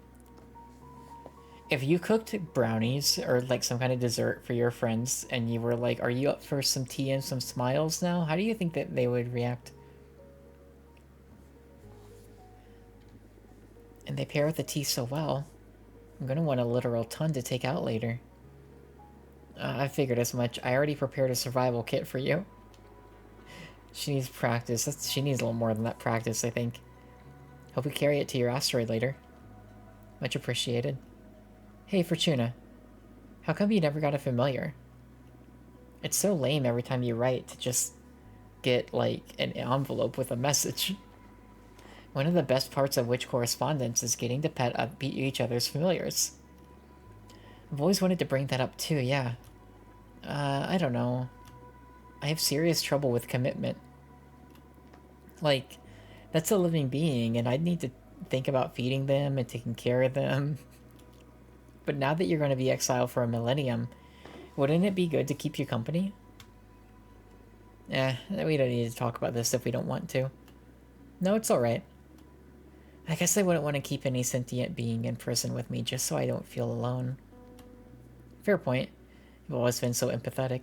If you cooked brownies or like some kind of dessert for your friends and you were like, are you up for some tea and some smiles now? How do you think that they would react? And they pair with the tea so well. I'm gonna want a literal ton to take out later. I figured as much. I already prepared a survival kit for you. She needs practice. She needs a little more than that practice, I think. Hope we carry it to your asteroid later. Much appreciated. Hey, Fortuna. How come you never got a familiar? It's so lame every time you write to just get, like, an envelope with a message. One of the best parts of witch correspondence is getting to pet each other's familiars. I've always wanted to bring that up too, yeah. I don't know. I have serious trouble with commitment. Like, that's a living being, and I'd need to think about feeding them and taking care of them. But now that you're going to be exiled for a millennium, wouldn't it be good to keep you company? We don't need to talk about this if we don't want to. No, it's alright. I guess I wouldn't want to keep any sentient being in prison with me just so I don't feel alone. Fair point. You've always been so empathetic.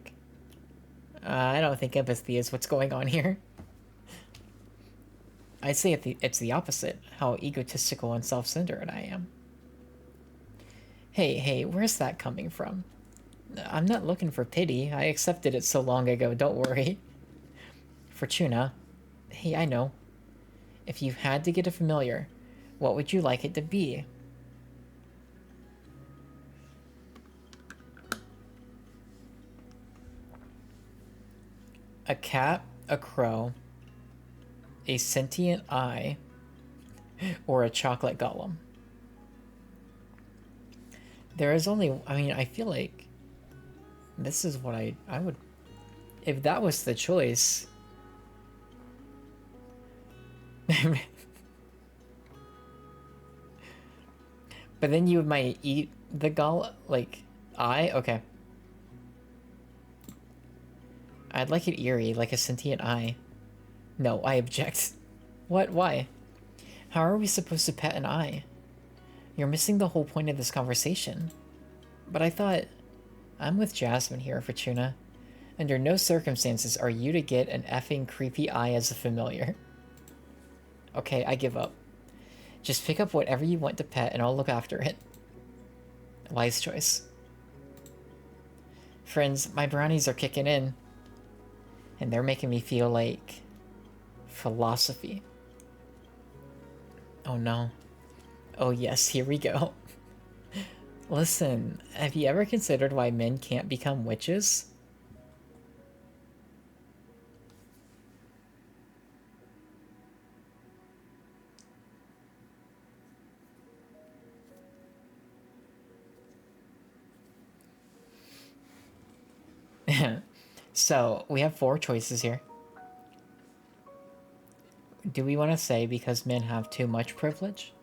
I don't think empathy is what's going on here. I'd say it's the opposite, how egotistical and self-centered I am. Hey, where's that coming from? I'm not looking for pity. I accepted it so long ago, don't worry. Fortuna. Hey, I know. If you had to get a familiar, what would you like it to be? A cat, a crow, a sentient eye, or a chocolate golem? There is only... I mean, I feel like this is what I would... If that was the choice... But then you might eat the like, eye? Okay. I'd like it eerie, like a sentient eye. No, I object. What? Why? How are we supposed to pet an eye? You're missing the whole point of this conversation. But I thought... I'm with Jasmine here, Fortuna. Under no circumstances are you to get an effing creepy eye as a familiar. Okay, I give up. Just pick up whatever you want to pet and I'll look after it. Wise choice. Friends, my brownies are kicking in. And they're making me feel like... philosophy. Oh no. Oh yes, here we go. Listen, have you ever considered why men can't become witches? So we have four choices here. Do we want to say because men have too much privilege?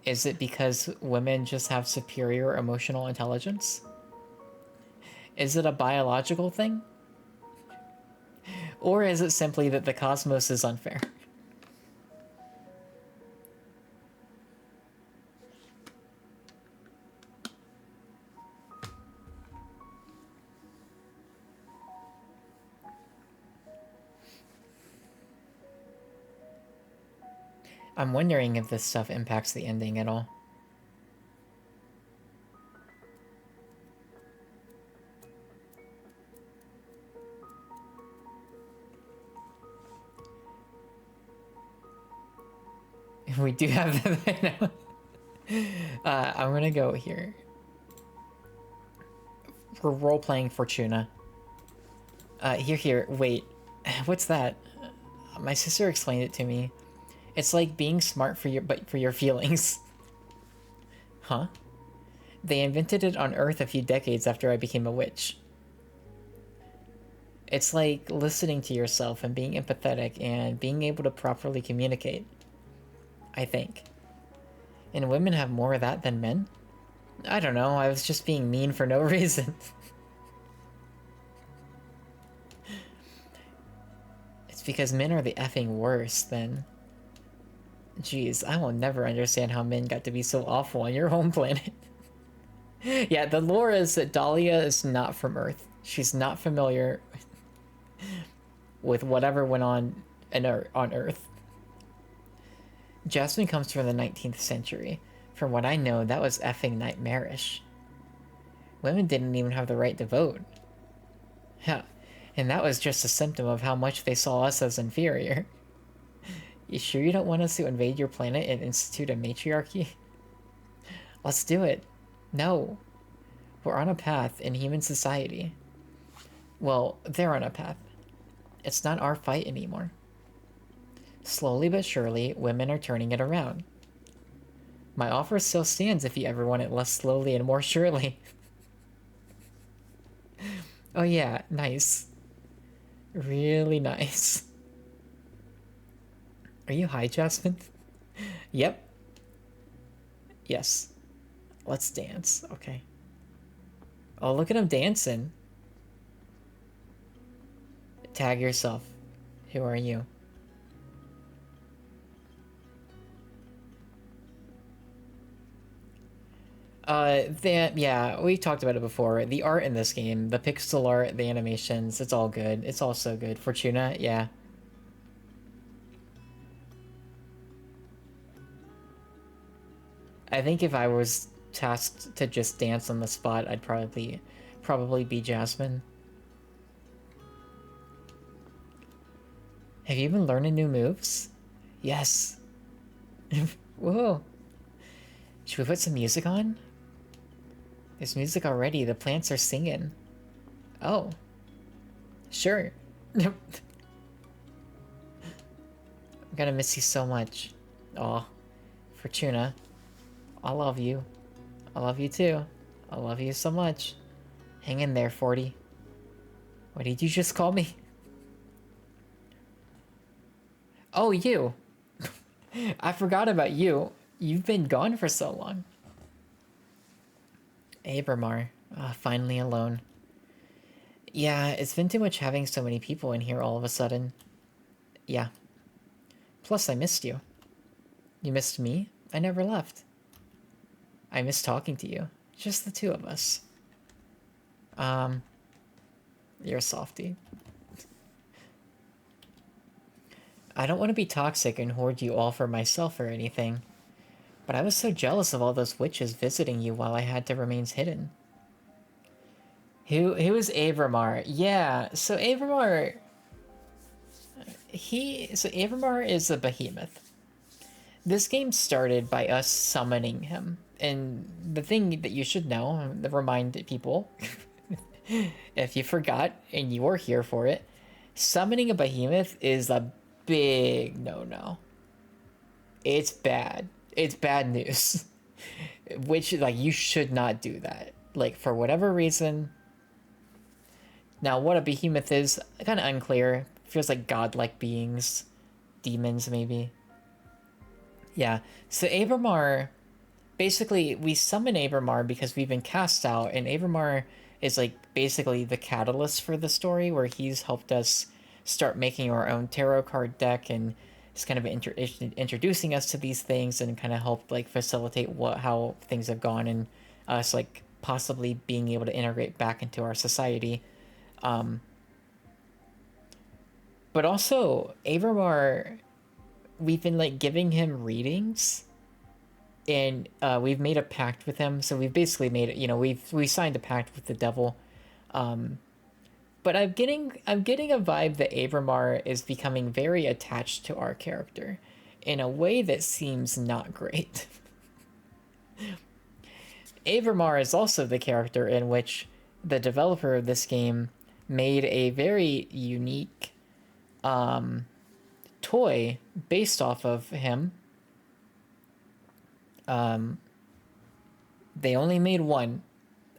Is it because women just have superior emotional intelligence? Is it a biological thing? Or is it simply that the cosmos is unfair? I'm wondering if this stuff impacts the ending at all. We do have that. I'm gonna go here. We're role-playing Fortuna. Here, wait. What's that? My sister explained it to me. It's like being smart for your feelings. Huh? They invented it on Earth a few decades after I became a witch. It's like listening to yourself and being empathetic and being able to properly communicate. I think. And women have more of that than men? I don't know, I was just being mean for no reason. It's because men are the effing worst, then. Jeez, I will never understand how men got to be so awful on your home planet. Yeah, the lore is that Dahlia is not from Earth. She's not familiar with whatever went on on Earth. Jasmine comes from the 19th century. From what I know, that was effing nightmarish. Women didn't even have the right to vote. Yeah, and that was just a symptom of how much they saw us as inferior. You sure you don't want us to invade your planet and institute a matriarchy? Let's do it. No. We're on a path in human society. Well, they're on a path. It's not our fight anymore. Slowly but surely, women are turning it around. My offer still stands if you ever want it less slowly and more surely. Oh yeah, nice. Really nice. Are you high, Jasmine? Yep. Yes. Let's dance, okay. Oh, look at him dancing. Tag yourself. Who are you? Yeah, we talked about it before. The art in this game, the pixel art, the animations, it's all good. It's all so good. Fortuna, yeah. I think if I was tasked to just dance on the spot, I'd probably be Jasmine. Have you been learning new moves? Yes. Whoa. Should we put some music on? There's music already. The plants are singing. Oh. Sure. I'm gonna miss you so much. Aw. Fortuna. I love you. I love you too. I love you so much. Hang in there, 40. What did you just call me? Oh, you. I forgot about you. You've been gone for so long. Abramar. Finally alone. Yeah, it's been too much having so many people in here all of a sudden. Yeah. Plus, I missed you. You missed me? I never left. I miss talking to you. Just the two of us. You're a softie. I don't want to be toxic and hoard you all for myself or anything. But I was so jealous of all those witches visiting you while I had to remain hidden. Who is Avramar? Yeah, so Avramar... So Avramar is a behemoth. This game started by us summoning him. And the thing that you should know, to remind people, if you forgot and you were here for it, summoning a behemoth is a big no-no. It's bad. It's bad news. Which, like, you should not do that. Like, for whatever reason, Now, what a behemoth is, kind of unclear. Feels like godlike beings. Demons, maybe. Yeah, so Abramar, basically, we summon Abramar because we've been cast out, and Abramar is like basically the catalyst for the story, where he's helped us start making our own tarot card deck, and he's kind of introducing us to these things, and kind of helped like facilitate how things have gone, and us like possibly being able to integrate back into our society. But also, Abramar, we've been like giving him readings, and we've made a pact with him. So we've basically made it. We signed a pact with the devil. But I'm getting a vibe that Abramar is becoming very attached to our character, in a way that seems not great. Abramar is also the character in which the developer of this game made a very unique toy based off of him. They only made one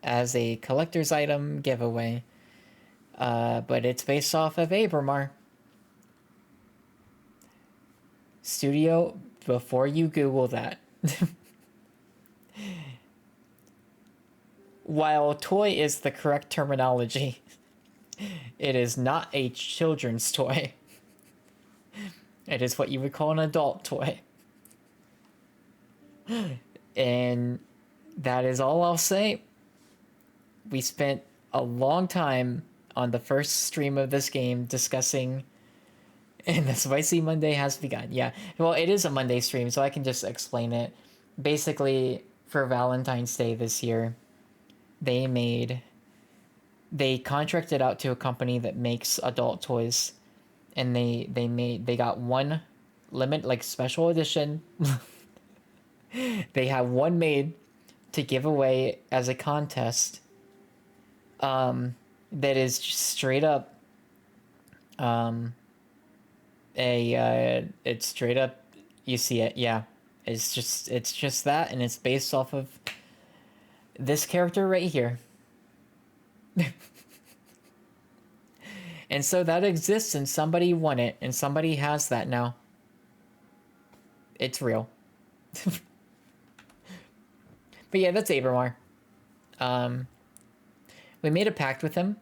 as a collector's item giveaway, but it's based off of Abramar. Studio, before you Google that. While toy is the correct terminology, it is not a children's toy. It is what you would call an adult toy. And that is all I'll say. We spent a long time on the first stream of this game discussing, and the Spicy Monday has begun. Yeah, well, it is a Monday stream, so I can just explain it. Basically, for Valentine's Day this year, they contracted out to a company that makes adult toys, and they got one limit, like special edition. They have one made to give away as a contest, that is just straight up it's straight up, you see it, yeah, it's just that, and it's based off of this character right here. And so that exists, and somebody won it, and somebody has that now. It's real. But yeah, that's Abramar. We made a pact with him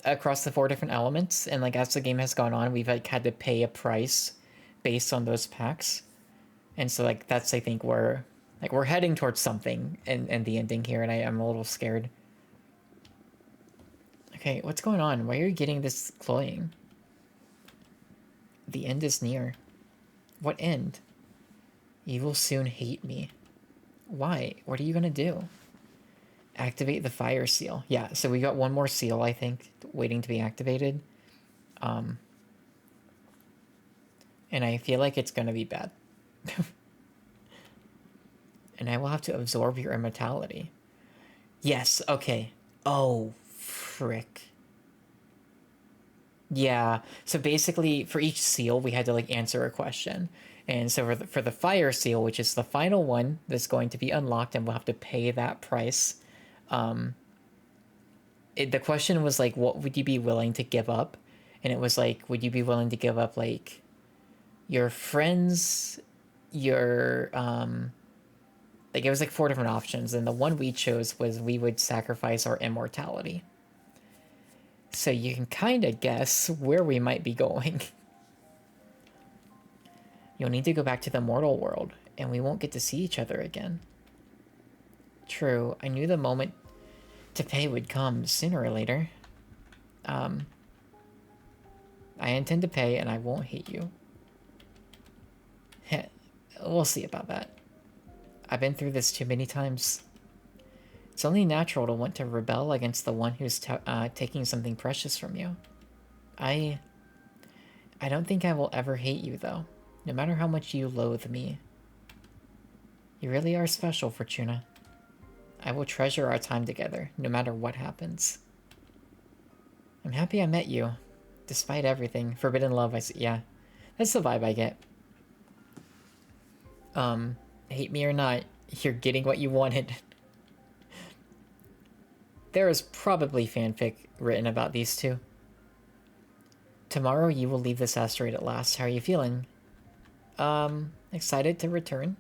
across the 4 different elements, and like as the game has gone on, we've like had to pay a price based on those pacts. And so like that's, I think, we're heading towards something in the ending here, and I'm a little scared. Okay, what's going on? Why are you getting this cloying? The end is near. What end? You will soon hate me. Why? What are you gonna do? Activate the fire seal. Yeah, so we got one more seal, I think, waiting to be activated. And I feel like it's gonna be bad. And I will have to absorb your immortality. Yes, okay. Oh, frick. Yeah, so basically for each seal we had to like answer a question. And so for the fire seal, which is the final one that's going to be unlocked, and we'll have to pay that price, the question was like, what would you be willing to give up? And it was like, would you be willing to give up like your friends, your like it was like 4 different options, and the one we chose was we would sacrifice our immortality. So you can kind of guess where we might be going. You'll need to go back to the mortal world, and we won't get to see each other again. True, I knew the moment to pay would come sooner or later. I intend to pay, and I won't hate you. We'll see about that. I've been through this too many times. It's only natural to want to rebel against the one who's taking something precious from you. I don't think I will ever hate you, though, no matter how much you loathe me. You really are special, Fortuna. I will treasure our time together, no matter what happens. I'm happy I met you. Despite everything, forbidden love, yeah. That's the vibe I get. Hate me or not, you're getting what you wanted. There is probably fanfic written about these two. Tomorrow you will leave this asteroid at last. How are you feeling? Excited to return.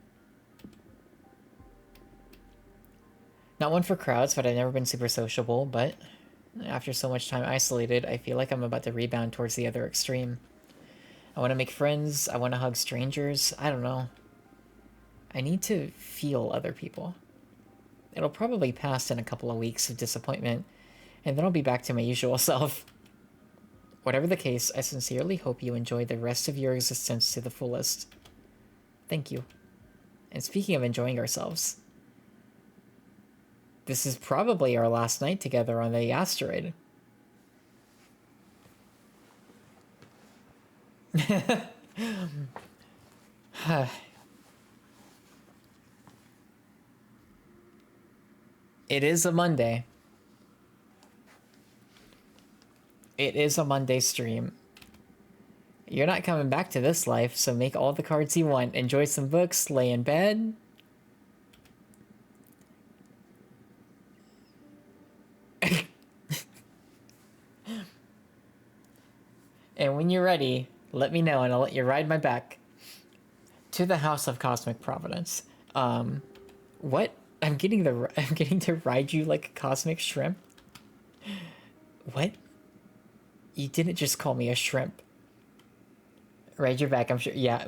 Not one for crowds, but I've never been super sociable, but after so much time isolated, I feel like I'm about to rebound towards the other extreme. I want to make friends, I want to hug strangers, I don't know. I need to feel other people. It'll probably pass in a couple of weeks of disappointment, and then I'll be back to my usual self. Whatever the case, I sincerely hope you enjoy the rest of your existence to the fullest. Thank you. And speaking of enjoying ourselves, this is probably our last night together on the asteroid. It is a Monday. It is a Monday stream. You're not coming back to this life, so make all the cards you want. Enjoy some books, lay in bed. And when you're ready, let me know and I'll let you ride my back to the House of Cosmic Providence. What? I'm getting to ride you like a cosmic shrimp? What? You didn't just call me a shrimp. Ride your back, I'm sure. Yeah,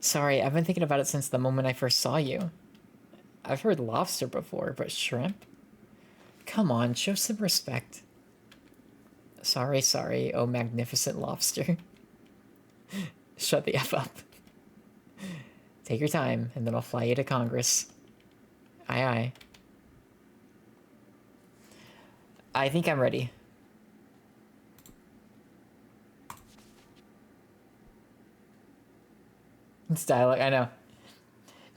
Sorry, I've been thinking about it since the moment I first saw you. I've heard lobster before, but shrimp? Come on, show some respect. Sorry, oh magnificent lobster. Shut the F up. Take your time, and then I'll fly you to Congress. Aye, aye. I think I'm ready. It's dialogue, I know.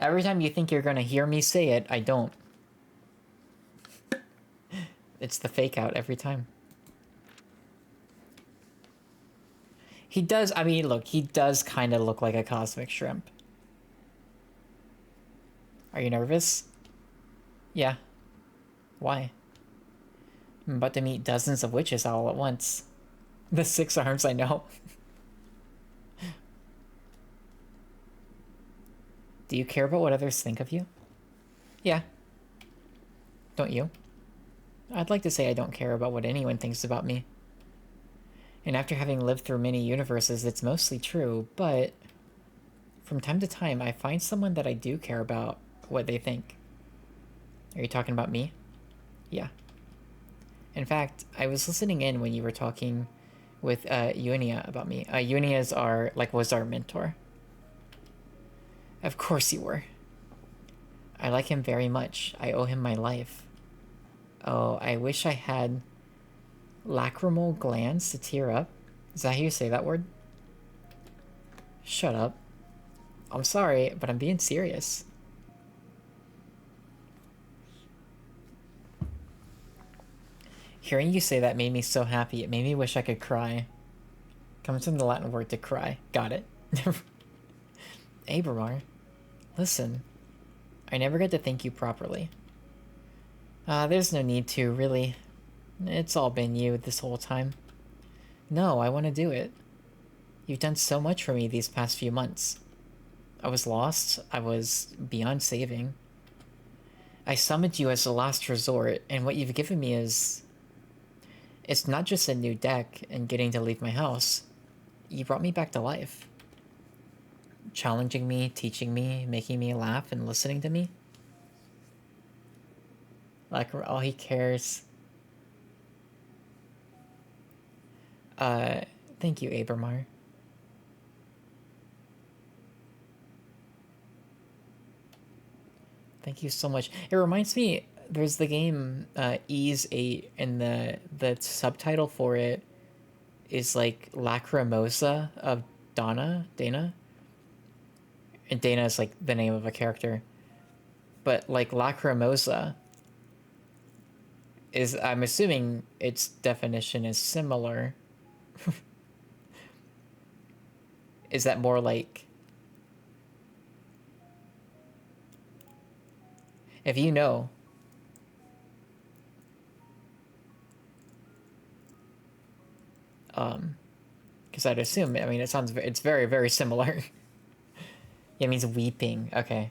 Every time you think you're gonna hear me say it, I don't. It's the fake out every time. He does, I mean, look, he does kind of look like a cosmic shrimp. Are you nervous? Yeah. Why? I'm about to meet dozens of witches all at once. The 6 arms, I know. Do you care about what others think of you? Yeah. Don't you? I'd like to say I don't care about what anyone thinks about me. And after having lived through many universes, it's mostly true, but from time to time, I find someone that I do care about what they think. Are you talking about me? Yeah. In fact, I was listening in when you were talking with Unia about me. Unia was our mentor. Of course you were. I like him very much. I owe him my life. Oh, I wish I had lacrimal glands to tear up. Is that how you say that word? Shut up. I'm sorry, but I'm being serious. Hearing you say that made me so happy. It made me wish I could cry. Comes from the Latin word to cry. Got it. Abramar, listen. I never got to thank you properly. There's no need to, really. It's all been you this whole time. No, I want to do it. You've done so much for me these past few months. I was lost. I was beyond saving. I summoned you as a last resort, and what you've given me is... It's not just a new deck and getting to leave my house. You brought me back to life. Challenging me, teaching me, making me laugh, and listening to me. Like, all he cares. Thank you, Abramar. Thank you so much. It reminds me, there's the game Ease 8, and the subtitle for it is like Lacrimosa of Dana. And Dana is like the name of a character. But like Lacrimosa is, I'm assuming its definition is similar. Is that more like... If you know... Because I'd assume, I mean, it's very, very similar. Yeah, it means weeping. Okay.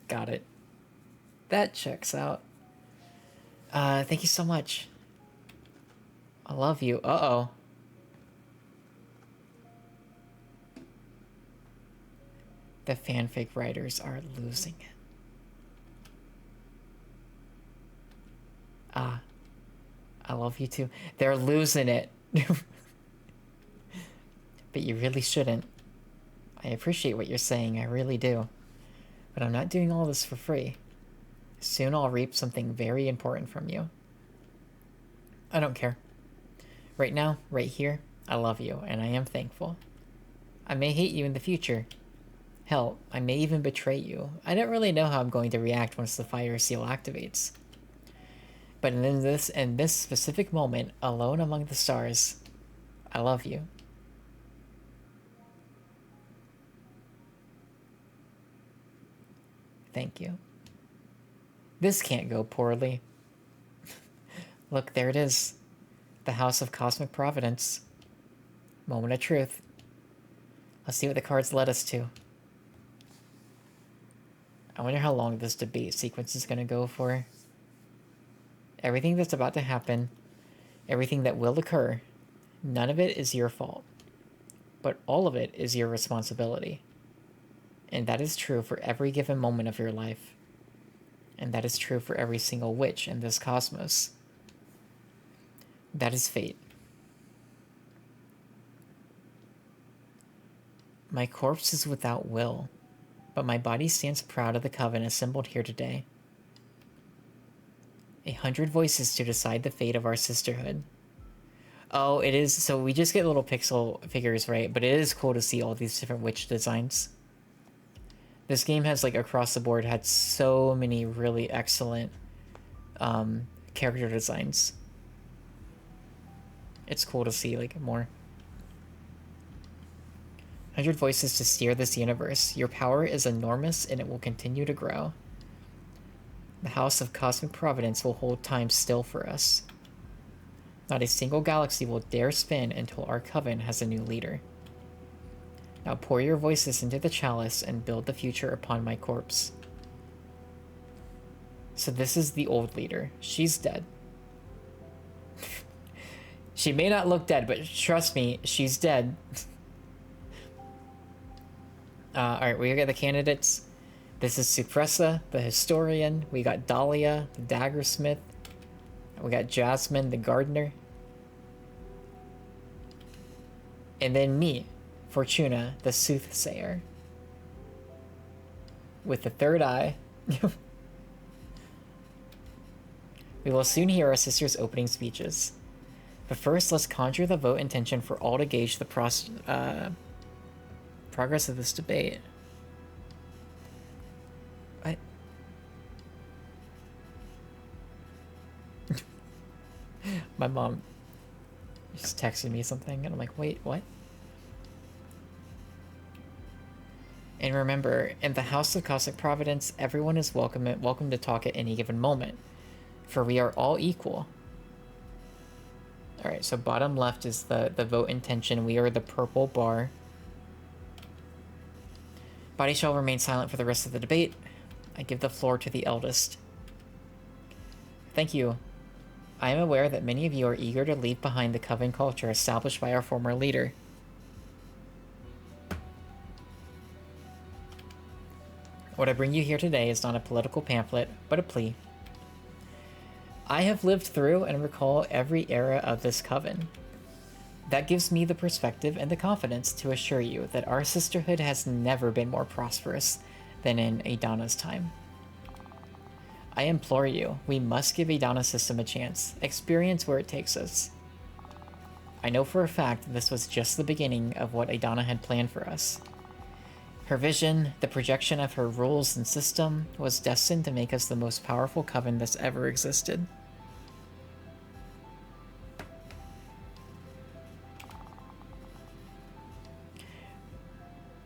Got it. That checks out. Thank you so much. I love you. Uh-oh. The fanfic writers are losing it. Ah. I love you too. They're losing it. But you really shouldn't. I appreciate what you're saying, I really do. But I'm not doing all this for free. Soon I'll reap something very important from you. I don't care. Right now, right here, I love you, and I am thankful. I may hate you in the future. Hell, I may even betray you. I don't really know how I'm going to react once the fire seal activates. But in this specific moment, alone among the stars, I love you. Thank you. This can't go poorly. Look, there it is. The House of Cosmic Providence. Moment of truth. Let's see what the cards led us to. I wonder how long this debate sequence is going to go for. Everything that's about to happen, everything that will occur, none of it is your fault. But all of it is your responsibility. And that is true for every given moment of your life. And that is true for every single witch in this cosmos. That is fate. My corpse is without will, but my body stands proud of the coven assembled here today. 100 voices to decide the fate of our sisterhood. Oh, it is, so we just get little pixel figures, right? But it is cool to see all these different witch designs. This game has, like, across the board had so many really excellent character designs. It's cool to see, like, more. 100 voices to steer this universe. Your power is enormous and it will continue to grow. The House of Cosmic Providence will hold time still for us. Not a single galaxy will dare spin until our coven has a new leader. Now pour your voices into the chalice and build the future upon my corpse. So this is the old leader. She's dead. She may not look dead, but trust me, she's dead. Alright, we got the candidates. This is Supressa, the historian. We got Dahlia, the daggersmith. We got Jasmine, the gardener. And then me, Fortuna, the soothsayer. With the third eye. We will soon hear our sister's opening speeches. But first, let's conjure the vote intention for all to gauge the progress of this debate. What? My mom just texted me something, and I'm like, wait, what? And remember, in the House of Cosmic Providence, everyone is welcome to talk at any given moment, for we are all equal. Alright, so bottom left is the vote intention. We are the purple bar. Body shall remain silent for the rest of the debate. I give the floor to the eldest. Thank you. I am aware that many of you are eager to leave behind the coven culture established by our former leader. What I bring you here today is not a political pamphlet, but a plea. I have lived through and recall every era of this coven. That gives me the perspective and the confidence to assure you that our sisterhood has never been more prosperous than in Adana's time. I implore you, we must give Adana's system a chance, experience where it takes us. I know for a fact this was just the beginning of what Adana had planned for us. Her vision, the projection of her rules and system, was destined to make us the most powerful coven that's ever existed.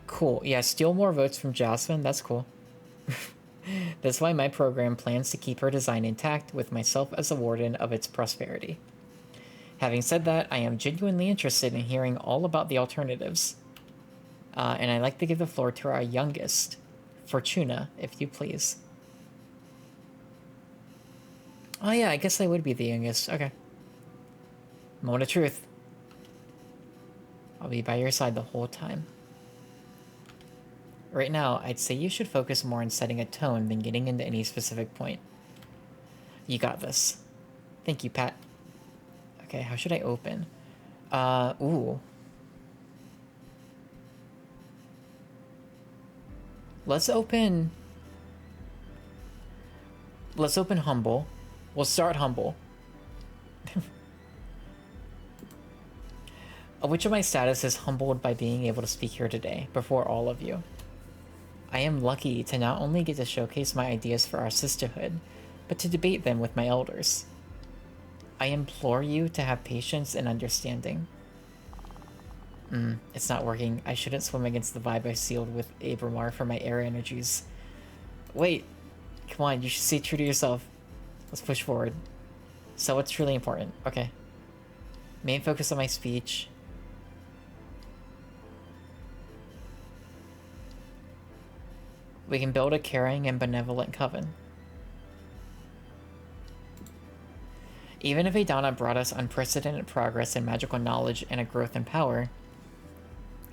Cool. Yeah, steal more votes from Jasmine. That's cool. That's why my program plans to keep her design intact with myself as a warden of its prosperity. Having said that, I am genuinely interested in hearing all about the alternatives. And I'd like to give the floor to our youngest, Fortuna, if you please. Oh yeah, I guess I would be the youngest. Okay. Moment of truth. I'll be by your side the whole time. Right now, I'd say you should focus more on setting a tone than getting into any specific point. You got this. Thank you, Pat. Okay, how should I open? Ooh. Let's open humble. We'll start humble. Which of my status is humbled by being able to speak here today, before all of you? I am lucky to not only get to showcase my ideas for our sisterhood, but to debate them with my elders. I implore you to have patience and understanding. It's not working. I shouldn't swim against the vibe I sealed with Abramar for my air energies. Wait, come on, you should stay true to yourself. Let's push forward. So what's truly important? Okay. Main focus of my speech. We can build a caring and benevolent coven. Even if Adana brought us unprecedented progress in magical knowledge and a growth in power,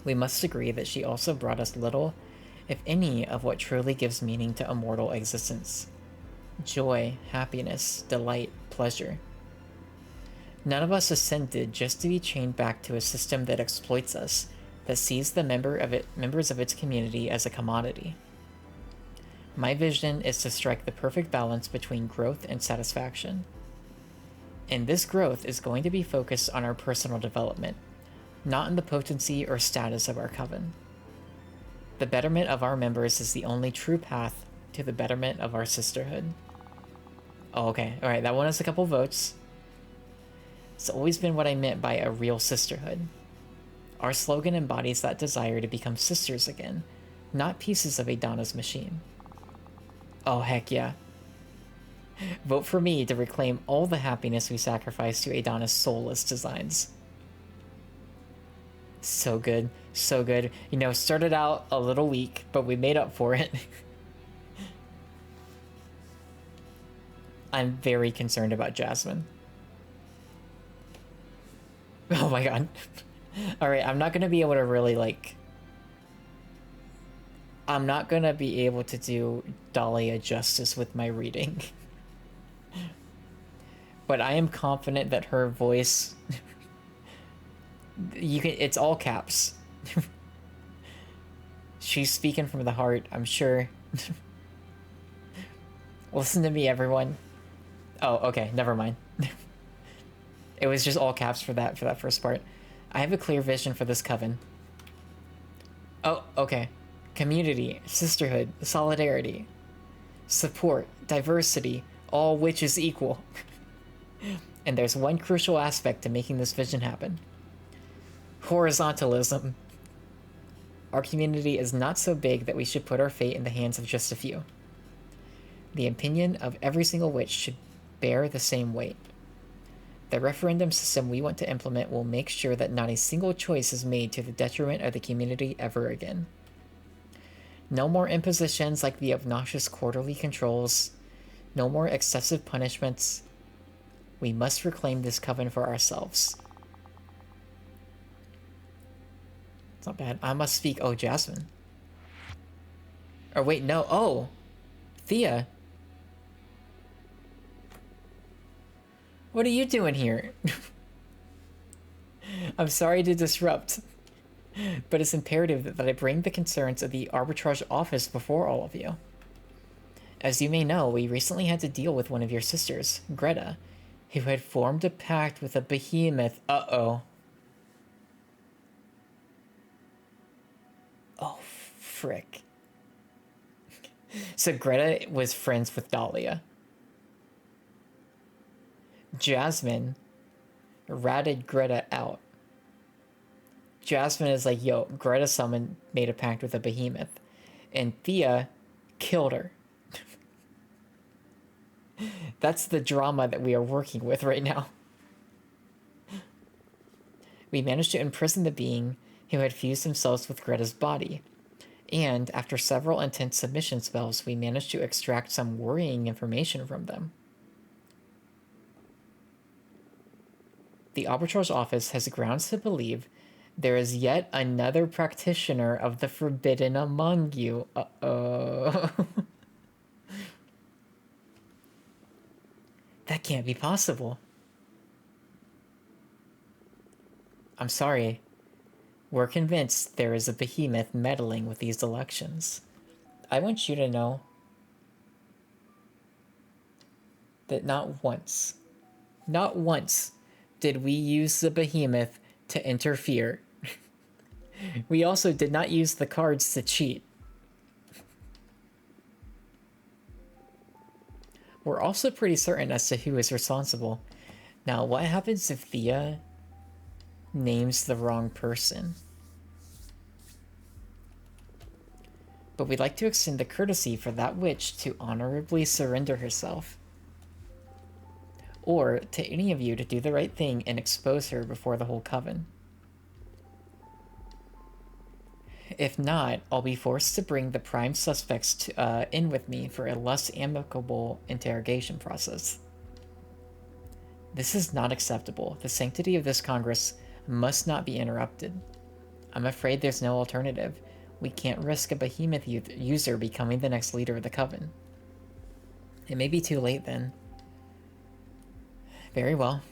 we must agree that she also brought us little, if any, of what truly gives meaning to immortal existence. Joy, happiness, delight, pleasure. None of us ascended just to be chained back to a system that exploits us, that sees the members of its community as a commodity. My vision is to strike the perfect balance between growth and satisfaction. And this growth is going to be focused on our personal development, not in the potency or status of our coven. The betterment of our members is the only true path to the betterment of our sisterhood. Oh, okay. Alright, that won us a couple votes. It's always been what I meant by a real sisterhood. Our slogan embodies that desire to become sisters again, not pieces of Adana's machine. Oh, heck yeah. Vote for me to reclaim all the happiness we sacrificed to Adana's soulless designs. So good. So good. You know, started out a little weak, but we made up for it. I'm very concerned about Jasmine. Oh my god. Alright, I'm not gonna be able to really, like... I'm not gonna be able to do Dahlia justice with my reading. But I am confident that her voice... it's all caps. She's speaking from the heart, I'm sure. Listen to me, everyone. Oh, okay, never mind. It was just all caps for that first part. I have a clear vision for this coven. Oh, okay. Community, sisterhood, solidarity, support, diversity, all which is equal. And there's one crucial aspect to making this vision happen. Horizontalism. Our community is not so big that we should put our fate in the hands of just a few. The opinion of every single witch should bear the same weight. The referendum system we want to implement will make sure that not a single choice is made to the detriment of the community ever again. No more impositions like the obnoxious quarterly controls. No more excessive punishments. We must reclaim this coven for ourselves. It's not bad. I must speak. Oh, Jasmine. Or wait, no. Oh! Thea. What are you doing here? I'm sorry to disrupt, but it's imperative that I bring the concerns of the arbitrage office before all of you. As you may know, we recently had to deal with one of your sisters, Greta, who had formed a pact with a behemoth. Uh-oh. Oh, frick. So Greta was friends with Dahlia. Jasmine ratted Greta out. Jasmine is like, yo, Greta Summon made a pact with a behemoth. And Thea killed her. That's the drama that we are working with right now. We managed to imprison the being who had fused themselves with Greta's body. And after several intense submission spells, we managed to extract some worrying information from them. The Arbitrar's office has grounds to believe there is yet another practitioner of the forbidden among you. Uh-oh. That can't be possible. I'm sorry. We're convinced there is a behemoth meddling with these elections. I want you to know that not once did we use the behemoth to interfere. We also did not use the cards to cheat. We're also pretty certain as to who is responsible. Now, what happens if Thea names the wrong person? But we'd like to extend the courtesy for that witch to honorably surrender herself. Or to any of you to do the right thing and expose her before the whole coven. If not, I'll be forced to bring the prime suspects in with me for a less amicable interrogation process. This is not acceptable. The sanctity of this Congress must not be interrupted. I'm afraid there's no alternative. We can't risk a behemoth user becoming the next leader of the coven. It may be too late then. Very well.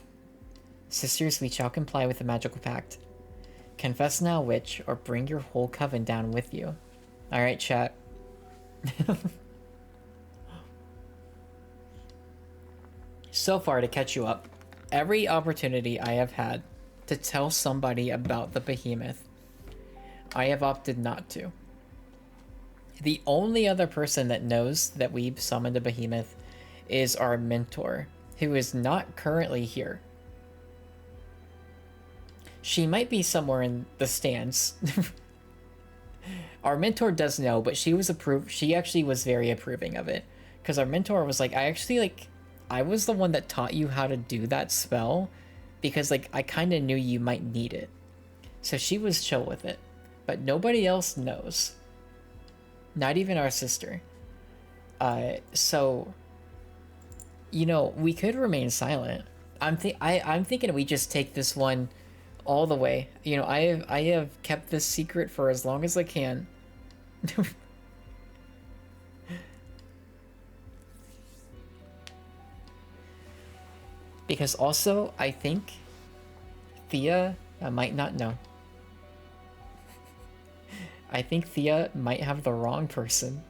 Sisters, we shall comply with the magical pact. Confess now, witch, or bring your whole coven down with you. Alright, chat. So far, to catch you up, every opportunity I have had to tell somebody about the behemoth, I have opted not to. The only other person that knows that we've summoned a behemoth is our mentor, who is not currently here. She might be somewhere in the stands. Our mentor does know, but she actually was very approving of it. Because our mentor was like, I was the one that taught you how to do that spell, because I kind of knew you might need it. So she was chill with it. But nobody else knows. Not even our sister. So, you know, we could remain silent. I'm thinking we just take this one all the way. You know, I have kept this secret for as long as I can. Because also, I think Thea might not know. I think Thea might have the wrong person.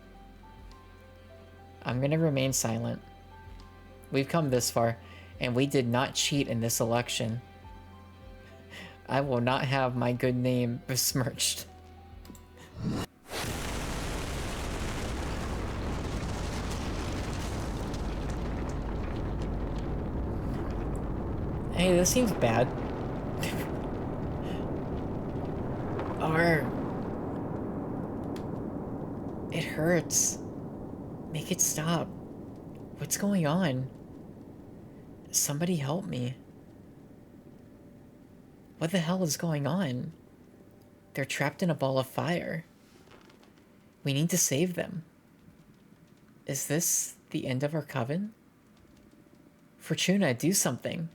I'm gonna remain silent. We've come this far, and we did not cheat in this election. I will not have my good name besmirched. Hey, this seems bad. Arr. It hurts. Make it stop. What's going on? Somebody help me. What the hell is going on? They're trapped in a ball of fire. We need to save them. Is this the end of our coven? Fortuna, do something.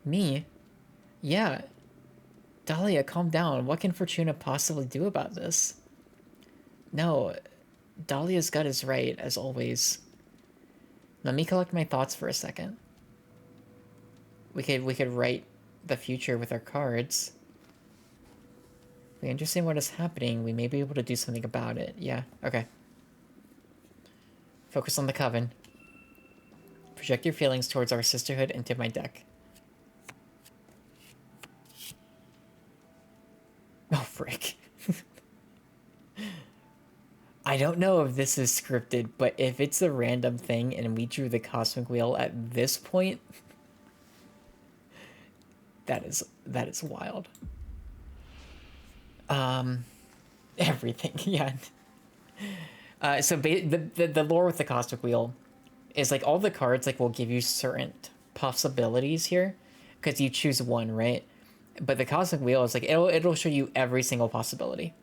Me? Yeah. Dahlia, calm down. What can Fortuna possibly do about this? No, Dahlia's gut is right, as always. Let me collect my thoughts for a second. We could write the future with our cards. We understand what is happening. We may be able to do something about it. Yeah, okay. Focus on the coven. Project your feelings towards our sisterhood into my deck. Oh, frick. I don't know if this is scripted, but if it's a random thing and we drew the cosmic wheel at this point, that is wild. Everything, yeah. So the lore with the cosmic wheel is all the cards will give you certain possibilities here, because you choose one, right? But the cosmic wheel is like, it'll show you every single possibility.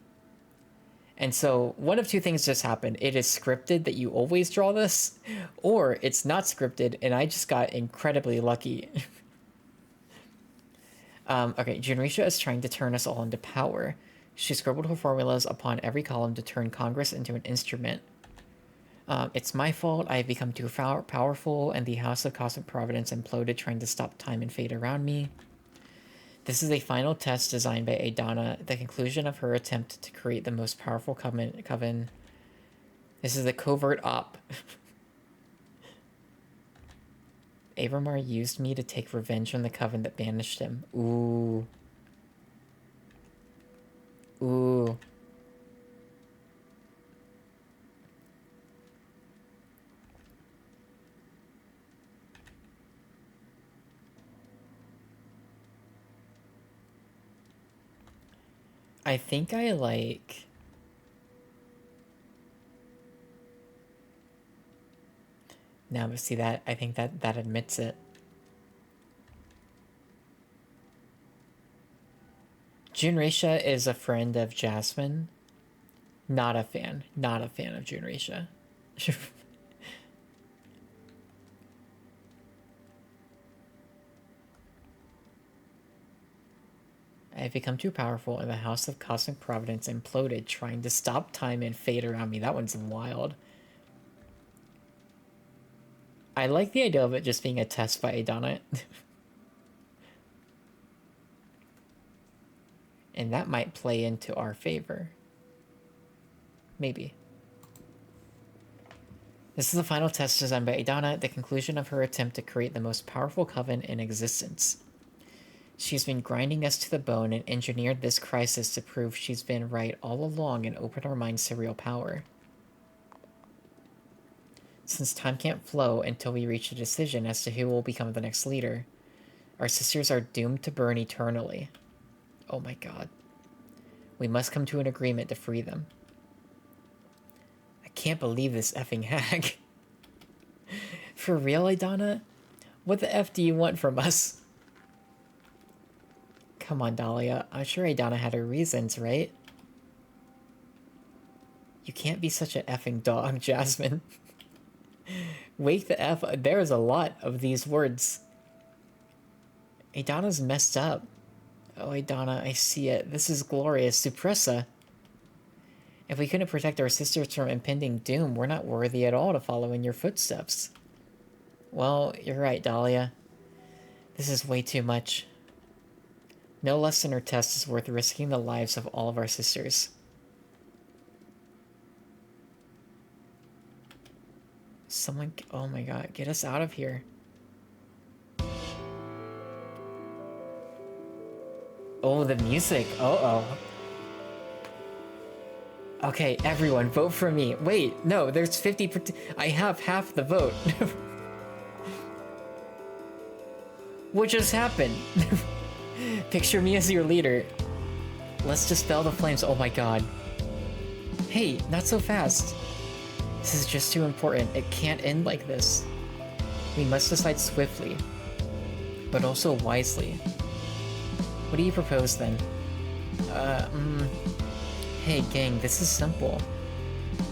And so one of two things just happened. It is scripted that you always draw this, or it's not scripted and I just got incredibly lucky. Okay, Junrisha is trying to turn us all into power. She scribbled her formulas upon every column to turn Congress into an instrument. It's my fault. I have become too powerful, and the House of Cosmic Providence imploded, trying to stop time and fate around me. This is a final test designed by Adana, the conclusion of her attempt to create the most powerful coven. This is the covert op. Abramar used me to take revenge on the coven that banished him. Ooh. Ooh. I think I like... Now, but see that, I think that admits it. Junrisha is a friend of Jasmine. Not a fan. Not a fan of Junrisha. I have become too powerful, and the House of Cosmic Providence imploded, trying to stop time and fate around me. That one's wild. I like the idea of it just being a test by Adana. And that might play into our favor. Maybe. This is the final test designed by Adana, the conclusion of her attempt to create the most powerful coven in existence. She's been grinding us to the bone and engineered this crisis to prove she's been right all along and open our minds to real power. Since time can't flow until we reach a decision as to who will become the next leader, our sisters are doomed to burn eternally. Oh my god. We must come to an agreement to free them. I can't believe this effing hag. For real, Adana? What the F do you want from us? Come on, Dahlia. I'm sure Adana had her reasons, right? You can't be such an effing dog, Jasmine. Wake the F up. There's a lot of these words. Adana's messed up. Oh, Adana, I see it. This is glorious. Supressa. If we couldn't protect our sisters from impending doom, we're not worthy at all to follow in your footsteps. Well, you're right, Dahlia. This is way too much. No lesson or test is worth risking the lives of all of our sisters. Someone... Oh my god, get us out of here. Oh, the music. Uh-oh. Okay, everyone, vote for me. Wait, no, there's 50%. I have half the vote. What just happened? Picture me as your leader. Let's dispel the flames. Oh my god. Hey, not so fast. This is just too important. It can't end like this. We must decide swiftly, but also wisely. What do you propose then? Hey gang, this is simple.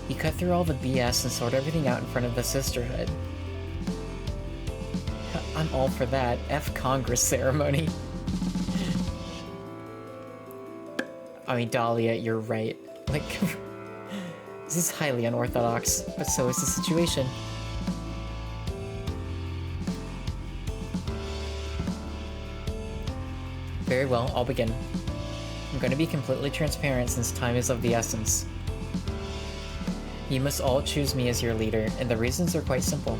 You cut through all the BS and sort everything out in front of the Sisterhood. I'm all for that. F Congress ceremony. I mean, Dahlia, you're right. Like, this is highly unorthodox, but so is the situation. Very well, I'll begin. I'm going to be completely transparent since time is of the essence. You must all choose me as your leader, and the reasons are quite simple.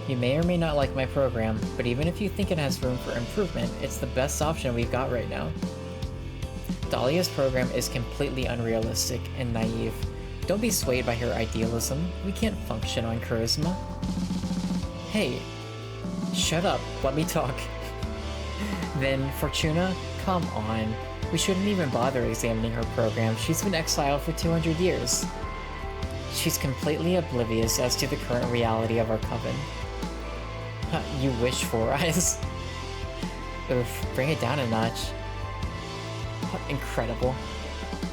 You may or may not like my program, but even if you think it has room for improvement, it's the best option we've got right now. Dahlia's program is completely unrealistic and naive. Don't be swayed by her idealism. We can't function on charisma. Hey, shut up, let me talk. Then, Fortuna, come on. We shouldn't even bother examining her program. She's been exiled for 200 years. She's completely oblivious as to the current reality of our coven. You wish for, Eyes. Oof, bring it down a notch. Incredible.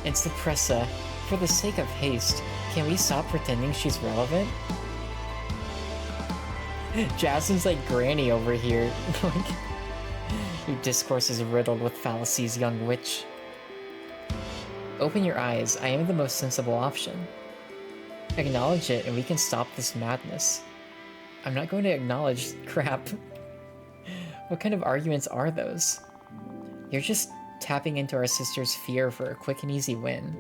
And Suppressa, for the sake of haste, can we stop pretending she's relevant? Jasmine's like Granny over here. Your discourse is riddled with fallacies, young witch. Open your eyes, I am the most sensible option. Acknowledge it and we can stop this madness. I'm not going to acknowledge crap. What kind of arguments are those? You're just tapping into our sister's fear for a quick and easy win.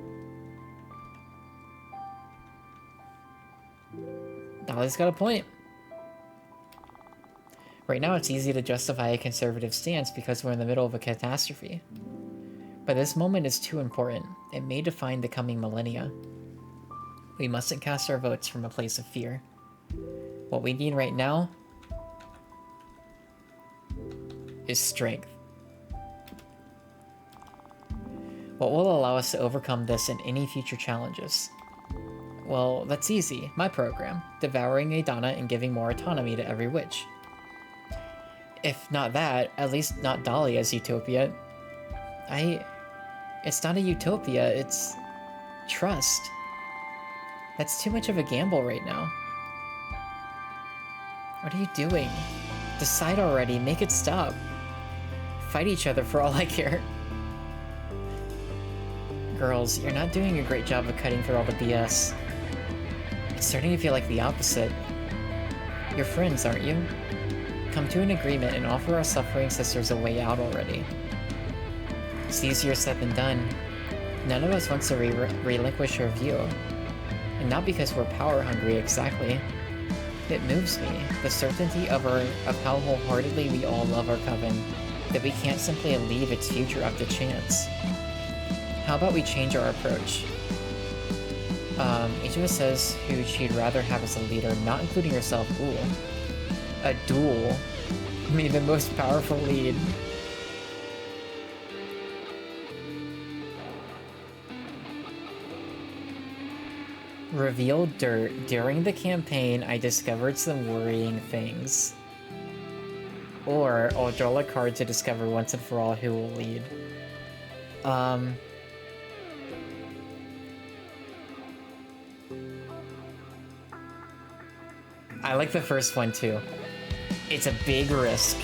Dolly's got a point. Right now it's easy to justify a conservative stance because we're in the middle of a catastrophe. But this moment is too important. It may define the coming millennia. We mustn't cast our votes from a place of fear. What we need right now is strength. What will allow us to overcome this and any future challenges? Well, that's easy. My program. Devouring a Donna and giving more autonomy to every witch. If not that, at least not Dahlia's utopia. It's not a utopia, it's trust. That's too much of a gamble right now. What are you doing? Decide already, make it stop. Fight each other for all I care. Girls, you're not doing a great job of cutting through all the BS. It's starting to feel like the opposite. You're friends, aren't you? Come to an agreement and offer our suffering sisters a way out already. It's easier said than done. None of us wants to relinquish our view. And not because we're power hungry exactly. It moves me, the certainty of how wholeheartedly we all love our coven, that we can't simply leave its future up to chance. How about we change our approach? Each of us says who she'd rather have as a leader, not including herself. Ooh. A duel. May the most powerful lead. Reveal dirt. During the campaign, I discovered some worrying things. Or, I'll draw a card to discover once and for all who will lead. I like the first one too. It's a big risk.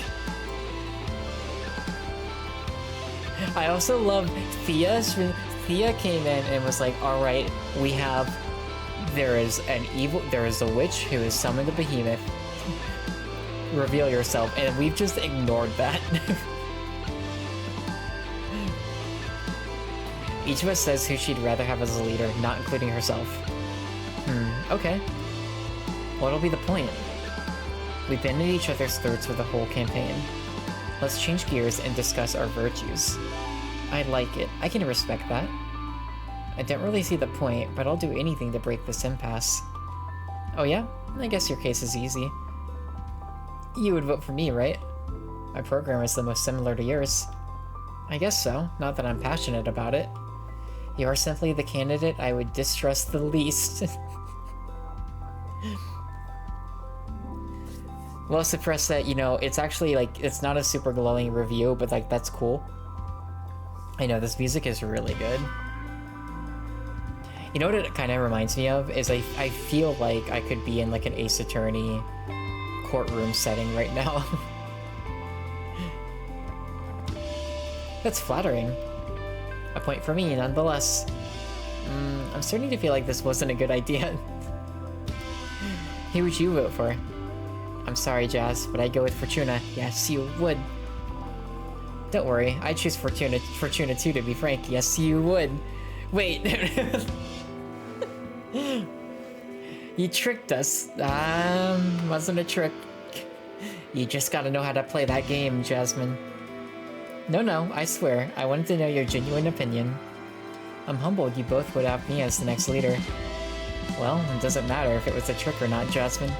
I also love Thea's. Thea came in and was like, alright, there is a witch who is summoned the behemoth. Reveal yourself, and we've just ignored that. Each of us says who she'd rather have as a leader, not including herself. Okay. What'll be the point? We've been at each other's throats for the whole campaign. Let's change gears and discuss our virtues. I like it. I can respect that. I don't really see the point, but I'll do anything to break this impasse. Oh yeah? I guess your case is easy. You would vote for me, right? My program is the most similar to yours. I guess so, not that I'm passionate about it. You are simply the candidate I would distrust the least. Well, Suppress that, you know, it's actually, like, it's not a super glowing review, but, like, that's cool. I know, this music is really good. You know what it kind of reminds me of? Is I feel like I could be in, like, an Ace Attorney courtroom setting right now. That's flattering. A point for me, nonetheless. I'm starting to feel like this wasn't a good idea. Who would you vote for? I'm sorry, Jazz, but I'd go with Fortuna. Yes, you would. Don't worry, I'd choose Fortuna too, to be frank. Yes, you would. Wait. You tricked us. Wasn't a trick. You just gotta know how to play that game, Jasmine. No, I swear. I wanted to know your genuine opinion. I'm humbled you both would have me as the next leader. Well, it doesn't matter if it was a trick or not, Jasmine.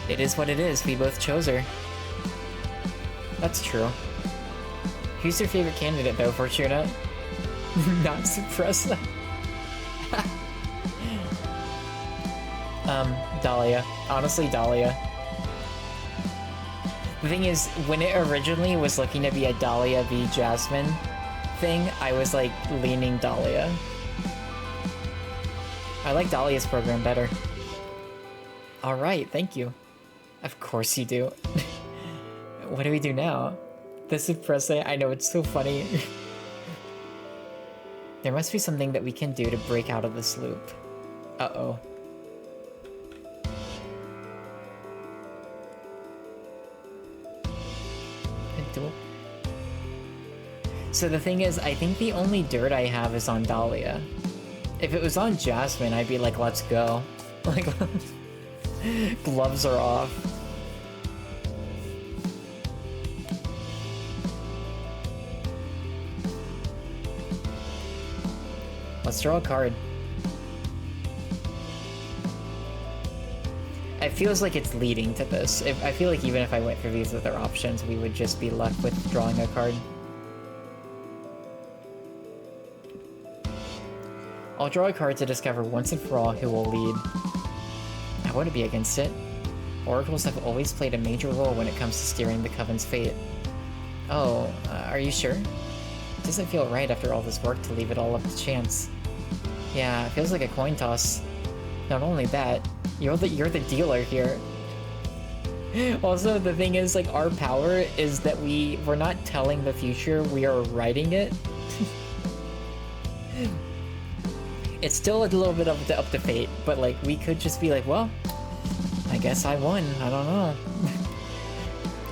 It is what it is, we both chose her. That's true. Who's your favorite candidate though, Fortuna? Not Suppressa. Dahlia. Honestly, Dahlia. The thing is, when it originally was looking to be a Dahlia v Jasmine thing, I was like leaning Dahlia. I like Dahlia's program better. Alright, thank you. Of course you do. What do we do now? This is depressing. I know, it's so funny. There must be something that we can do to break out of this loop. Uh-oh. So the thing is, I think the only dirt I have is on Dahlia. If it was on Jasmine, I'd be like, let's go. Like, gloves are off. Let's draw a card. It feels like it's leading to this. I feel like even if I went through these other options, we would just be left with drawing a card. I'll draw a card to discover once and for all who will lead. I wouldn't be against it. Oracles have always played a major role when it comes to steering the Coven's fate. Oh, are you sure? It doesn't feel right after all this work to leave it all up to chance. Yeah, it feels like a coin toss. Not only that, you're the dealer here. Also, the thing is, like, our power is that we're not telling the future, we are writing it. It's still a little bit up to fate, but like, we could just be like, well, I guess I won, I don't know.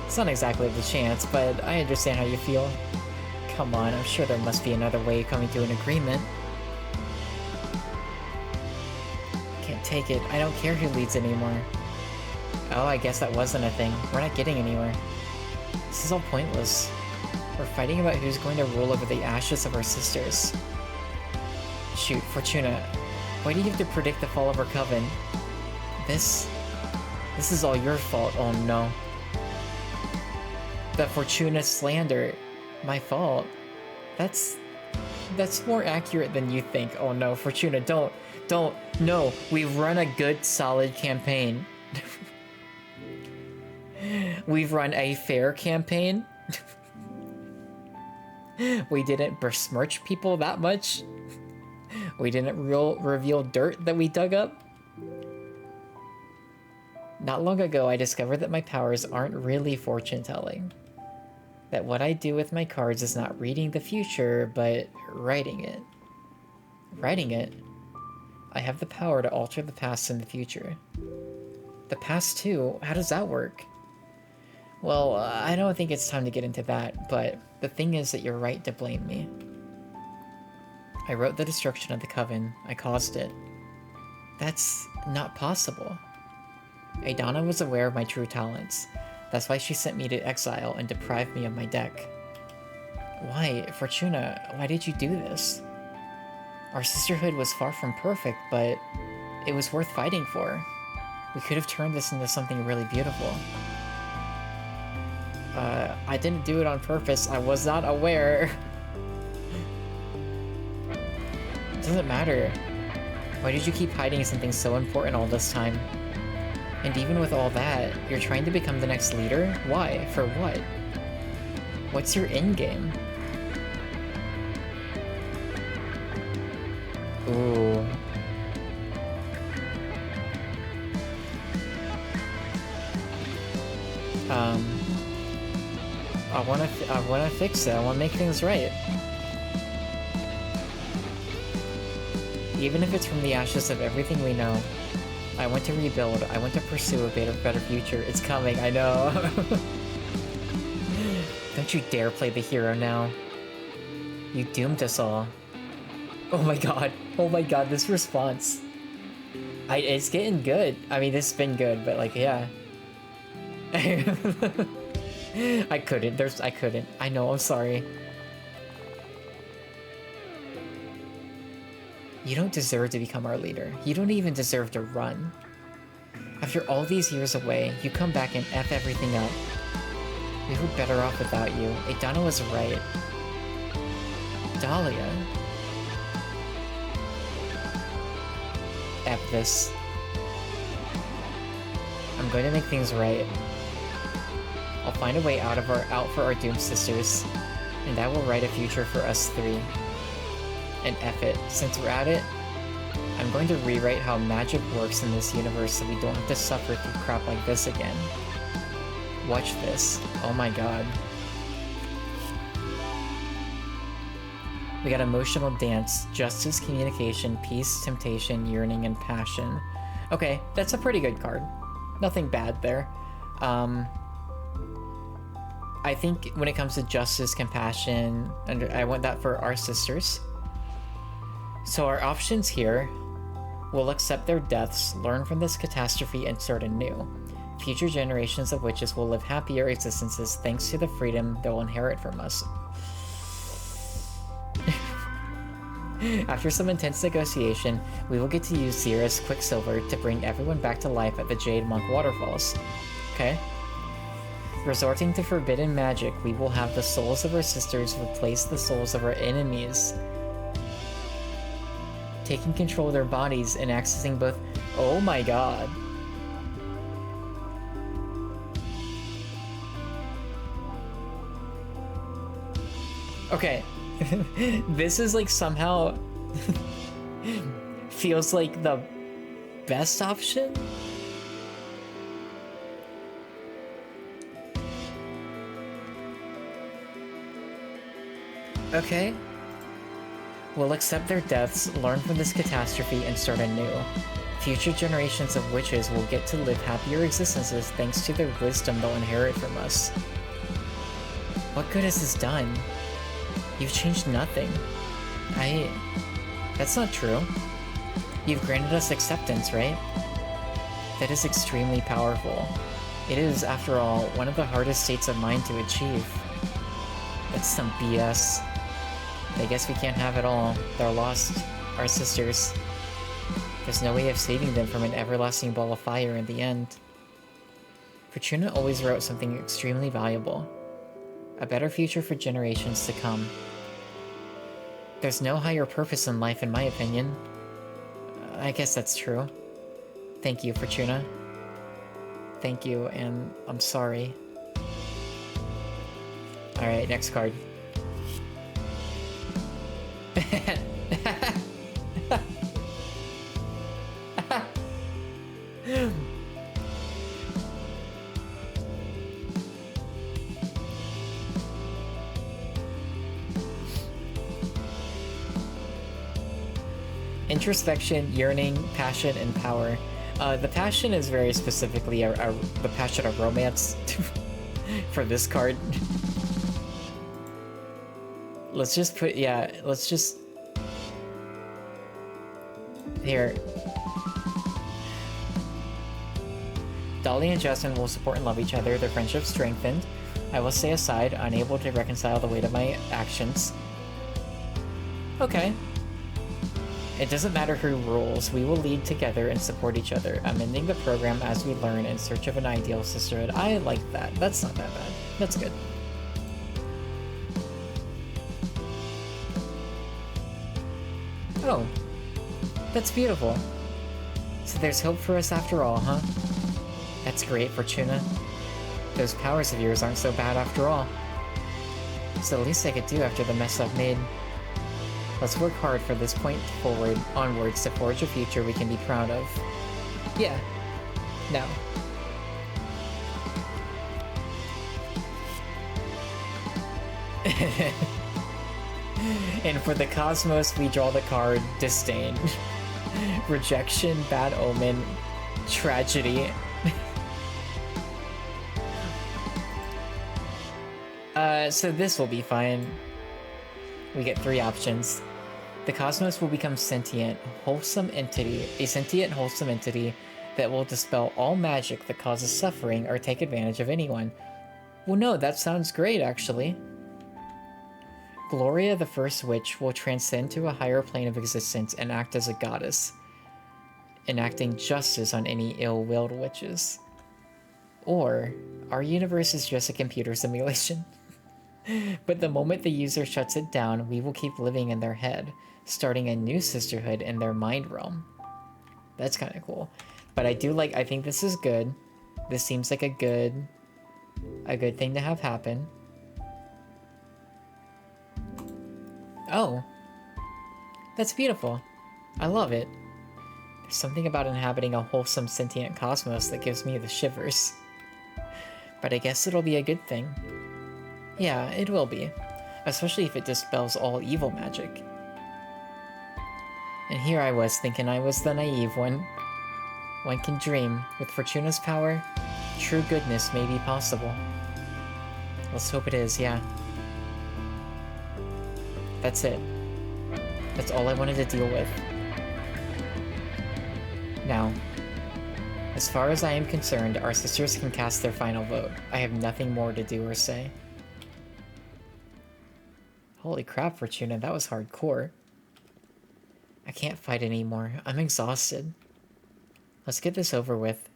It's not exactly the chance, but I understand how you feel. Come on, I'm sure there must be another way of coming to an agreement. Can't take it, I don't care who leads anymore. Oh, I guess that wasn't a thing. We're not getting anywhere. This is all pointless. We're fighting about who's going to rule over the ashes of our sisters. Shoot, Fortuna, why do you have to predict the fall of our coven? This is all your fault, oh no. The Fortuna slander, my fault. That's more accurate than you think. Oh no, Fortuna, don't, no, we've run a good, solid campaign. We've run a fair campaign. We didn't besmirch people that much. We didn't reveal dirt that we dug up. Not long ago, I discovered that my powers aren't really fortune-telling. That what I do with my cards is not reading the future, but writing it. Writing it? I have the power to alter the past and the future. The past too? How does that work? Well, I don't think it's time to get into that, but the thing is that you're right to blame me. I wrote the destruction of the Coven. I caused it. That's not possible. Aidana was aware of my true talents. That's why she sent me to exile and deprived me of my deck. Why, Fortuna, why did you do this? Our sisterhood was far from perfect, but it was worth fighting for. We could have turned this into something really beautiful. I didn't do it on purpose. I was not aware. It doesn't matter. Why did you keep hiding something so important all this time? And even with all that, you're trying to become the next leader? Why? For what? What's your endgame? Ooh. I wanna fix it. I wanna make things right. Even if it's from the ashes of everything we know. I want to rebuild. I want to pursue a better future. It's coming, I know. Don't you dare play the hero now. You doomed us all. Oh my god. Oh my god, this response. It's getting good. I mean, this has been good, but like, yeah. I couldn't. I couldn't. I know, I'm sorry. You don't deserve to become our leader. You don't even deserve to run. After all these years away, you come back and F everything up. We were better off without you. Aidana was right. Dahlia. F this. I'm going to make things right. I'll find a way out for our doomed sisters, and I will write a future for us three. And F it, since we're at it, I'm going to rewrite how magic works in this universe so we don't have to suffer through crap like this again. Watch this. Oh my god. We got emotional dance, justice, communication, peace, temptation, yearning, and passion. Okay, that's a pretty good card. Nothing bad there. I think when it comes to justice, compassion, and I want that for our sisters. So our options here: will accept their deaths, learn from this catastrophe, and start anew. Future generations of witches will live happier existences thanks to the freedom they'll inherit from us. After some intense negotiation, we will get to use Zira's Quicksilver to bring everyone back to life at the Jade Monk Waterfalls. Okay. Resorting to forbidden magic, we will have the souls of our sisters replace the souls of our enemies, taking control of their bodies and accessing both... Oh my god. Okay. This is like somehow feels like the best option. Okay. We'll accept their deaths, learn from this catastrophe, and start anew. Future generations of witches will get to live happier existences thanks to their wisdom they'll inherit from us. What good has this done? You've changed nothing. That's not true. You've granted us acceptance, right? That is extremely powerful. It is, after all, one of the hardest states of mind to achieve. That's some BS. I guess we can't have it all. They're lost. Our sisters. There's no way of saving them from an everlasting ball of fire in the end. Fortuna always wrote something extremely valuable. A better future for generations to come. There's no higher purpose in life, in my opinion. I guess that's true. Thank you, Fortuna. Thank you, and I'm sorry. Alright, next card. Introspection, yearning, passion, and power. The passion is very specifically the passion of romance for this card. Let's just put, yeah, let's just... Here. Dolly and Justin will support and love each other, their friendship strengthened. I will stay aside, unable to reconcile the weight of my actions. Okay. It doesn't matter who rules, we will lead together and support each other, amending the program as we learn in search of an ideal sisterhood. I like that. That's not that bad. That's good. Oh. That's beautiful. So there's hope for us after all, huh? That's great, Fortuna. Those powers of yours aren't so bad after all. It's the least I could do after the mess I've made. Let's work hard for this point onwards to forge a future we can be proud of. Yeah. No. And for the cosmos, we draw the card Disdain. Rejection, bad omen, tragedy. So this will be fine. We get 3 options. The cosmos will become sentient, wholesome entity, a sentient, wholesome entity that will dispel all magic that causes suffering or take advantage of anyone. Well, no, that sounds great, actually. Gloria, the first witch, will transcend to a higher plane of existence and act as a goddess, enacting justice on any ill-willed witches. Or, our universe is just a computer simulation. But the moment the user shuts it down, we will keep living in their head, starting a new sisterhood in their mind realm. That's kind of cool. But I think this is good. This seems like a good A good thing to have happen. Oh. That's beautiful. I love it. There's something about inhabiting a wholesome sentient cosmos that gives me the shivers. But I guess it'll be a good thing. Yeah, it will be. Especially if it dispels all evil magic. And here I was thinking I was the naive one. One can dream. With Fortuna's power, true goodness may be possible. Let's hope it is, yeah. That's it. That's all I wanted to deal with. Now, as far as I am concerned, our sisters can cast their final vote. I have nothing more to do or say. Holy crap, Fortuna, that was hardcore. I can't fight anymore. I'm exhausted. Let's get this over with.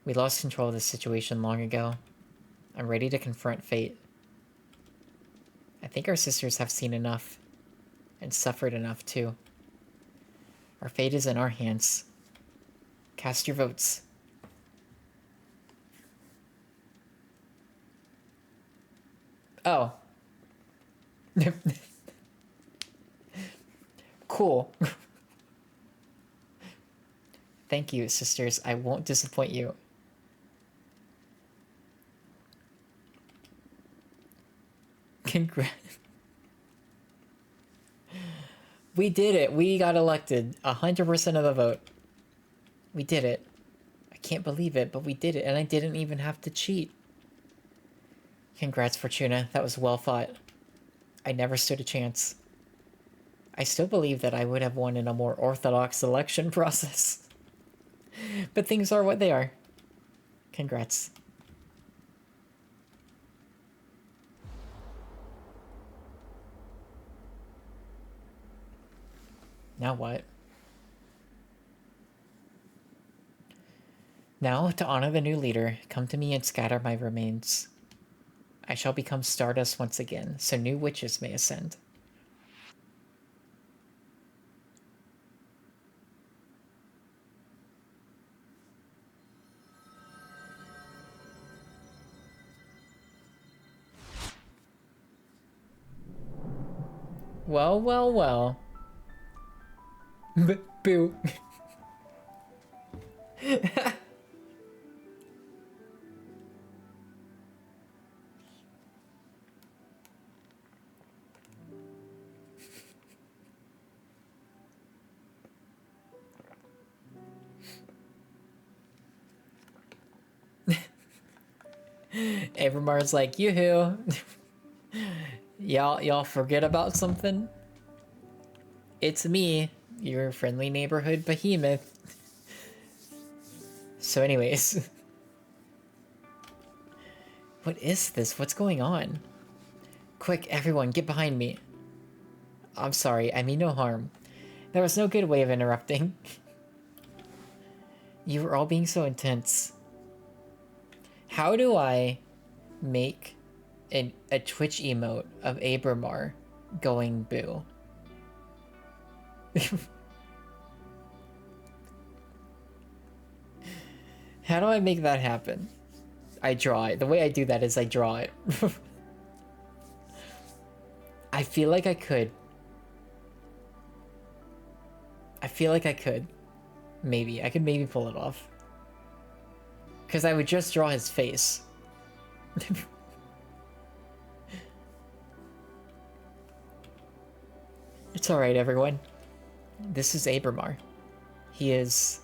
We lost control of the situation long ago. I'm ready to confront fate. I think our sisters have seen enough. And suffered enough, too. Our fate is in our hands. Cast your votes. Oh. Cool. Thank you, sisters. I won't disappoint you. Congrats. We did it. We got elected. 100% of the vote. We did it. I can't believe it, but we did it, and I didn't even have to cheat. Congrats, Fortuna. That was well fought. I never stood a chance. I still believe that I would have won in a more orthodox election process. But things are what they are. Congrats. Now what? Now, to honor the new leader, come to me and scatter my remains. I shall become stardust once again, so new witches may ascend. Well, well, well. Boo. Abramar's like, yoo-hoo. Y'all forget about something? It's me, your friendly neighborhood behemoth. So anyways. What is this? What's going on? Quick, everyone, get behind me. I'm sorry, I mean no harm. There was no good way of interrupting. You were all being so intense. How do I make a Twitch emote of Abramar going boo? How do I make that happen? I draw it. The way I do that is I draw it. I feel like I could. I feel like I could. Maybe. I could maybe pull it off. Because I would just draw his face. It's alright, everyone. This is Abramar. He is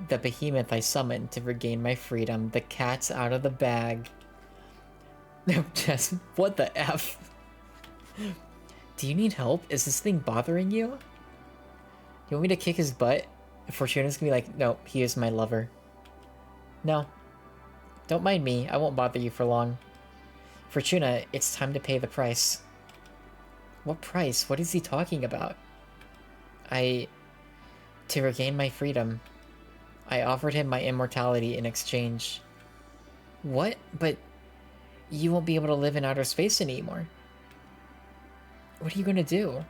the behemoth I summoned to regain my freedom. The cat's out of the bag. Just, what the F? Do you need help? Is this thing bothering you? You want me to kick his butt? Fortuna's gonna be like, no, he is my lover. No. Don't mind me, I won't bother you for long. Fortuna, it's time to pay the price. What price? What is he talking about? To regain my freedom, I offered him my immortality in exchange. What? But you won't be able to live in outer space anymore. What are you gonna do?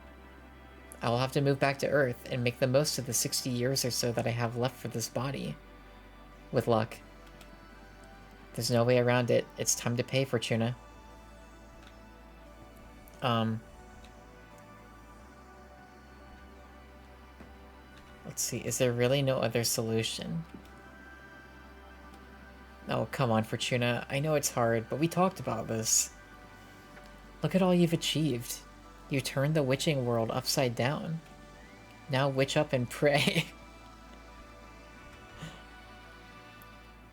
I will have to move back to Earth and make the most of the 60 years or so that I have left for this body. With luck. There's no way around it. It's time to pay, Fortuna. Let's see. Is there really no other solution? Oh, come on, Fortuna. I know it's hard, but we talked about this. Look at all you've achieved. You turned the witching world upside down. Now witch up and pray.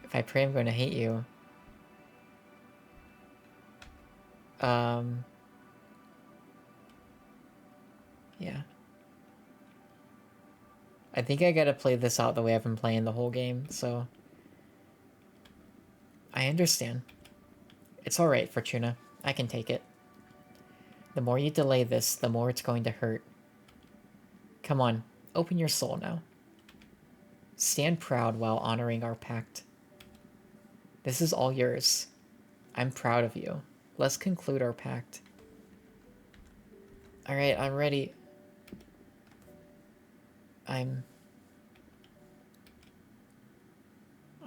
If I pray, I'm going to hate you. Yeah. I think I gotta play this out the way I've been playing the whole game, so... I understand. It's alright, Fortuna. I can take it. The more you delay this, the more it's going to hurt. Come on, open your soul now. Stand proud while honoring our pact. This is all yours. I'm proud of you. Let's conclude our pact. Alright, I'm ready.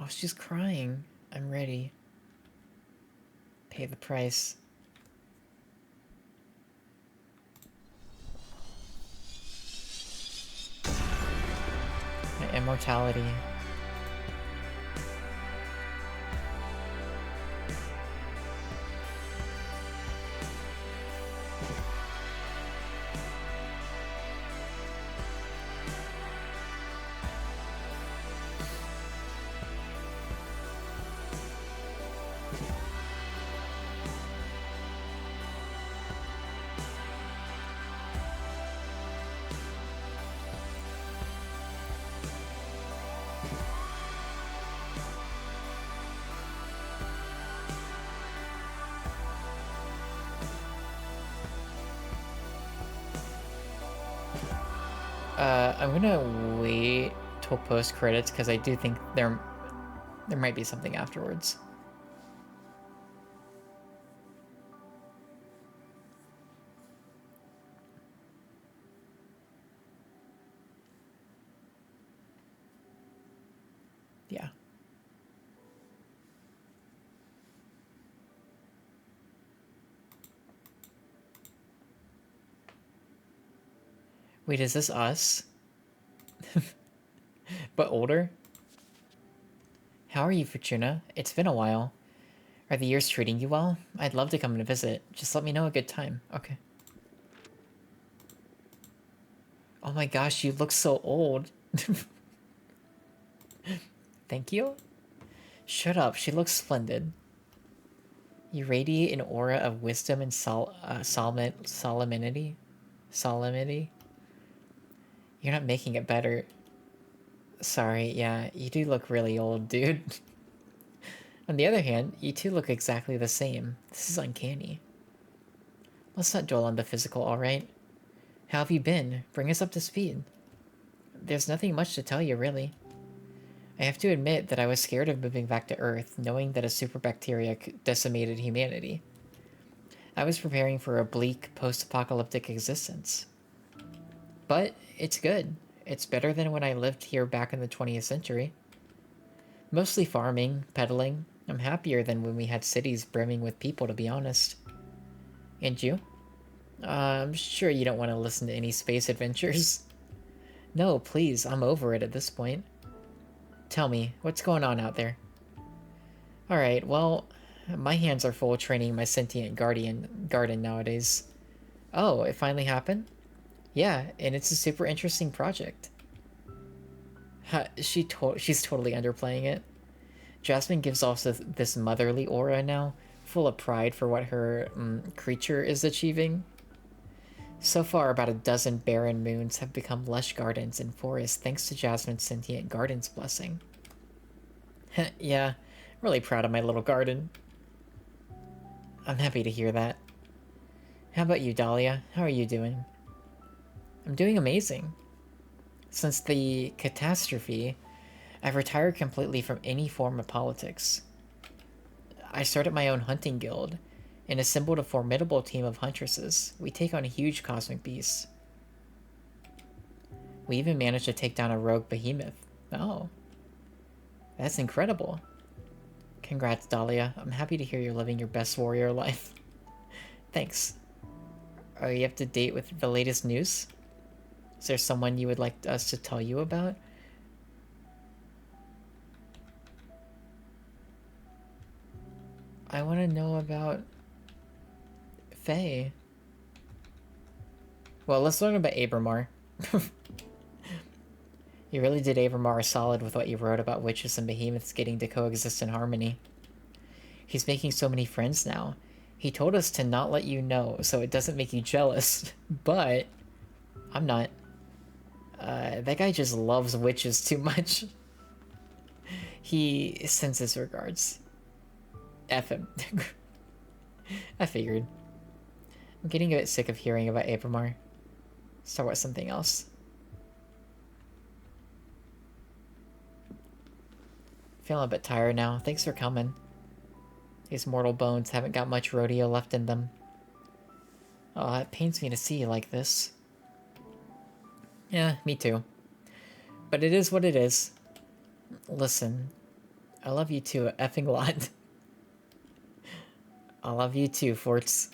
Oh, she's crying. I'm ready. Pay the price. My immortality. I'm gonna wait till post credits because I do think there might be something afterwards. Yeah. Wait, is this us? But older? How are you, Fortuna? It's been a while. Are the years treating you well? I'd love to come and visit. Just let me know a good time. Okay. Oh my gosh, you look so old. Thank you? Shut up, she looks splendid. You radiate an aura of wisdom and solemnity. Solemnity? You're not making it better. Sorry, yeah, you do look really old, dude. On the other hand, you two look exactly the same. This is uncanny. Let's not dwell on the physical, alright? How have you been? Bring us up to speed. There's nothing much to tell you, really. I have to admit that I was scared of moving back to Earth, knowing that a superbacteria decimated humanity. I was preparing for a bleak, post-apocalyptic existence. But it's good. It's better than when I lived here back in the 20th century. Mostly farming, peddling. I'm happier than when we had cities brimming with people, to be honest. And you? I'm sure you don't want to listen to any space adventures. No, please, I'm over it at this point. Tell me, what's going on out there? Alright, well, my hands are full training my sentient garden nowadays. Oh, it finally happened? Yeah, and it's a super interesting project. She's totally underplaying it. Jasmine gives off this motherly aura now, full of pride for what her creature is achieving. So far, about a dozen barren moons have become lush gardens and forests thanks to Jasmine's sentient garden's blessing. Yeah, I'm really proud of my little garden. I'm happy to hear that. How about you, Dahlia? How are you doing? I'm doing amazing. Since the catastrophe, I've retired completely from any form of politics. I started my own hunting guild and assembled a formidable team of huntresses. We take on huge cosmic beasts. We even managed to take down a rogue behemoth. Oh. That's incredible. Congrats, Dahlia. I'm happy to hear you're living your best warrior life. Thanks. Are you up to date with the latest news? Is there someone you would like us to tell you about? I want to know about Faye. Well, let's learn about Abramar. You really did Abramar a solid with what you wrote about witches and behemoths getting to coexist in harmony. He's making so many friends now. He told us to not let you know so it doesn't make you jealous, but I'm not. That guy just loves witches too much. He sends his regards. F him. I figured. I'm getting a bit sick of hearing about Abramar. Start with something else. Feeling a bit tired now. Thanks for coming. These mortal bones haven't got much rodeo left in them. Oh, it pains me to see you like this. Yeah, me too. But it is what it is. Listen, I love you too a effing lot. I love you too, Forts.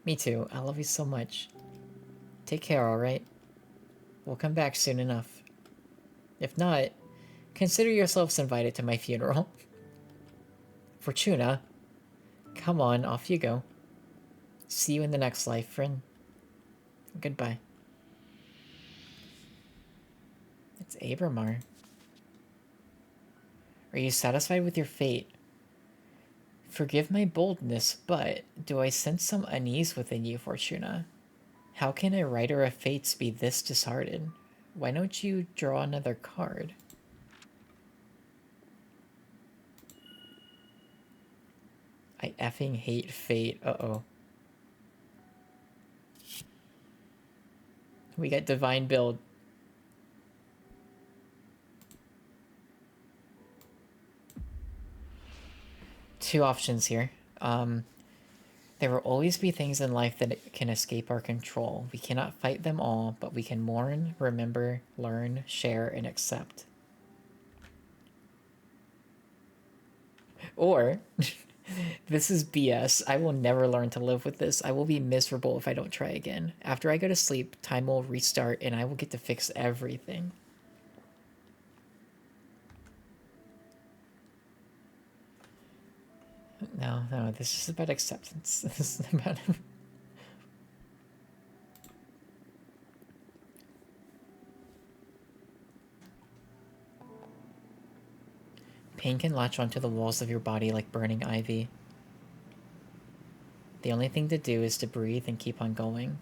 Me too. I love you so much. Take care, alright? We'll come back soon enough. If not, consider yourselves invited to my funeral. Fortuna, come on, off you go. See you in the next life, friend. Goodbye. It's Abramar. Are you satisfied with your fate? Forgive my boldness, but do I sense some unease within you, Fortuna? How can a writer of fates be this disheartened? Why don't you draw another card? I effing hate fate. Uh-oh. We got divine build. Two options here. There will always be things in life that can escape our control. We cannot fight them all, but we can mourn, remember, learn, share, and accept. Or, this is BS. I will never learn to live with this. I will be miserable if I don't try again. After I go to sleep, time will restart and I will get to fix everything. No, this is about acceptance. This is about... Pain can latch onto the walls of your body like burning ivy. The only thing to do is to breathe and keep on going.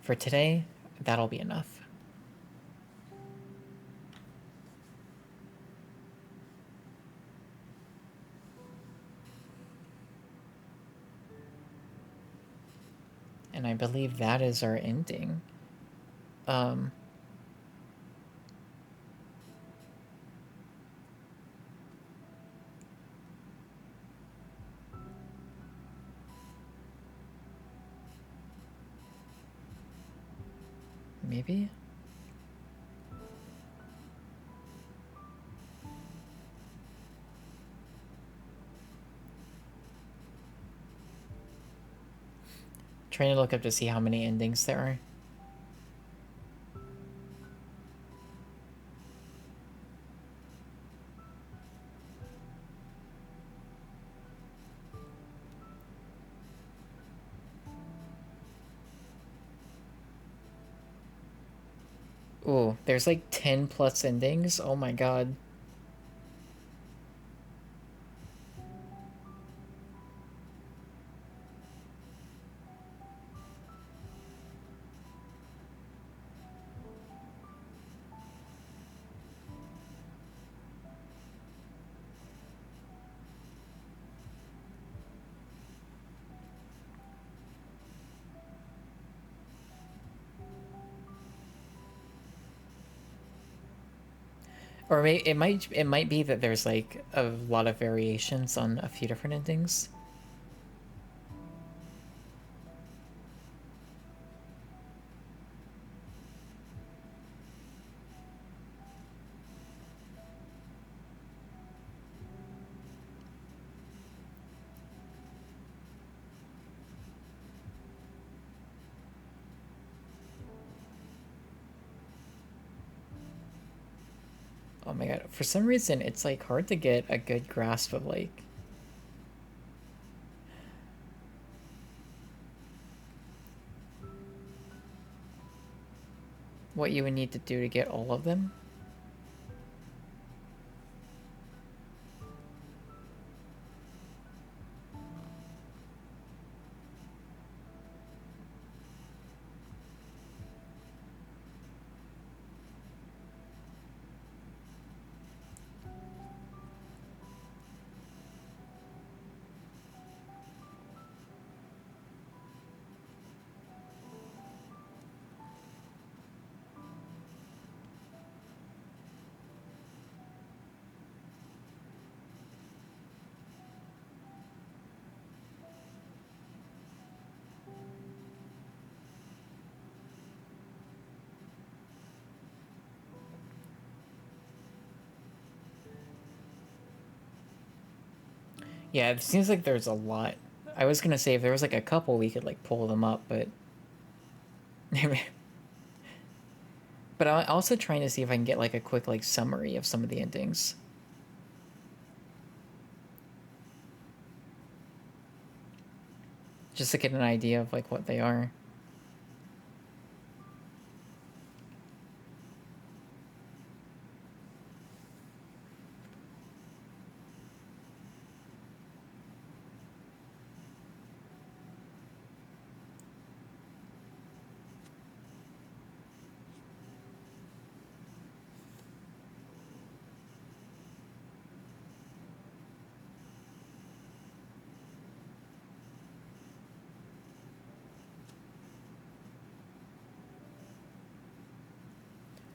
For today, that'll be enough. And I believe that is our ending. Maybe? Trying to look up to see how many endings there are. Ooh, there's like 10 plus endings? Oh my god. Or it might be that there's like a lot of variations on a few different endings. Oh my god, for some reason it's like hard to get a good grasp of like what you would need to do to get all of them. Yeah, it seems like there's a lot. I was gonna say if there was like a couple we could like pull them up, but but I'm also trying to see if I can get like a quick like summary of some of the endings. Just to get an idea of like what they are.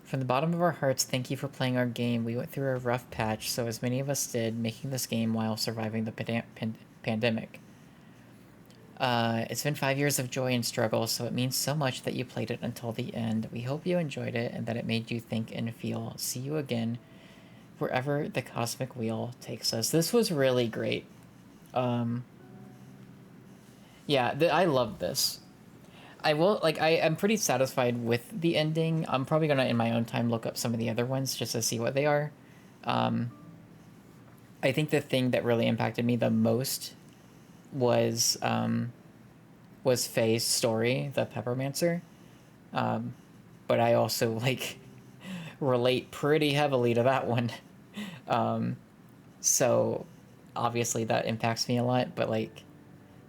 From the bottom of our hearts, thank you for playing our game. We went through a rough patch, so as many of us did, making this game while surviving the pandemic. It's been 5 years of joy and struggle, so it means so much that you played it until the end. We hope you enjoyed it and that it made you think and feel. See you again wherever the cosmic wheel takes us. This was really great. Um, yeah, I love this. I will like I'm pretty satisfied with the ending. I'm probably gonna in my own time look up some of the other ones just to see what they are. Um, I think the thing that really impacted me the most was Faye's story, the Peppermancer. Um, but I also like relate pretty heavily to that one. Um, so obviously that impacts me a lot. But like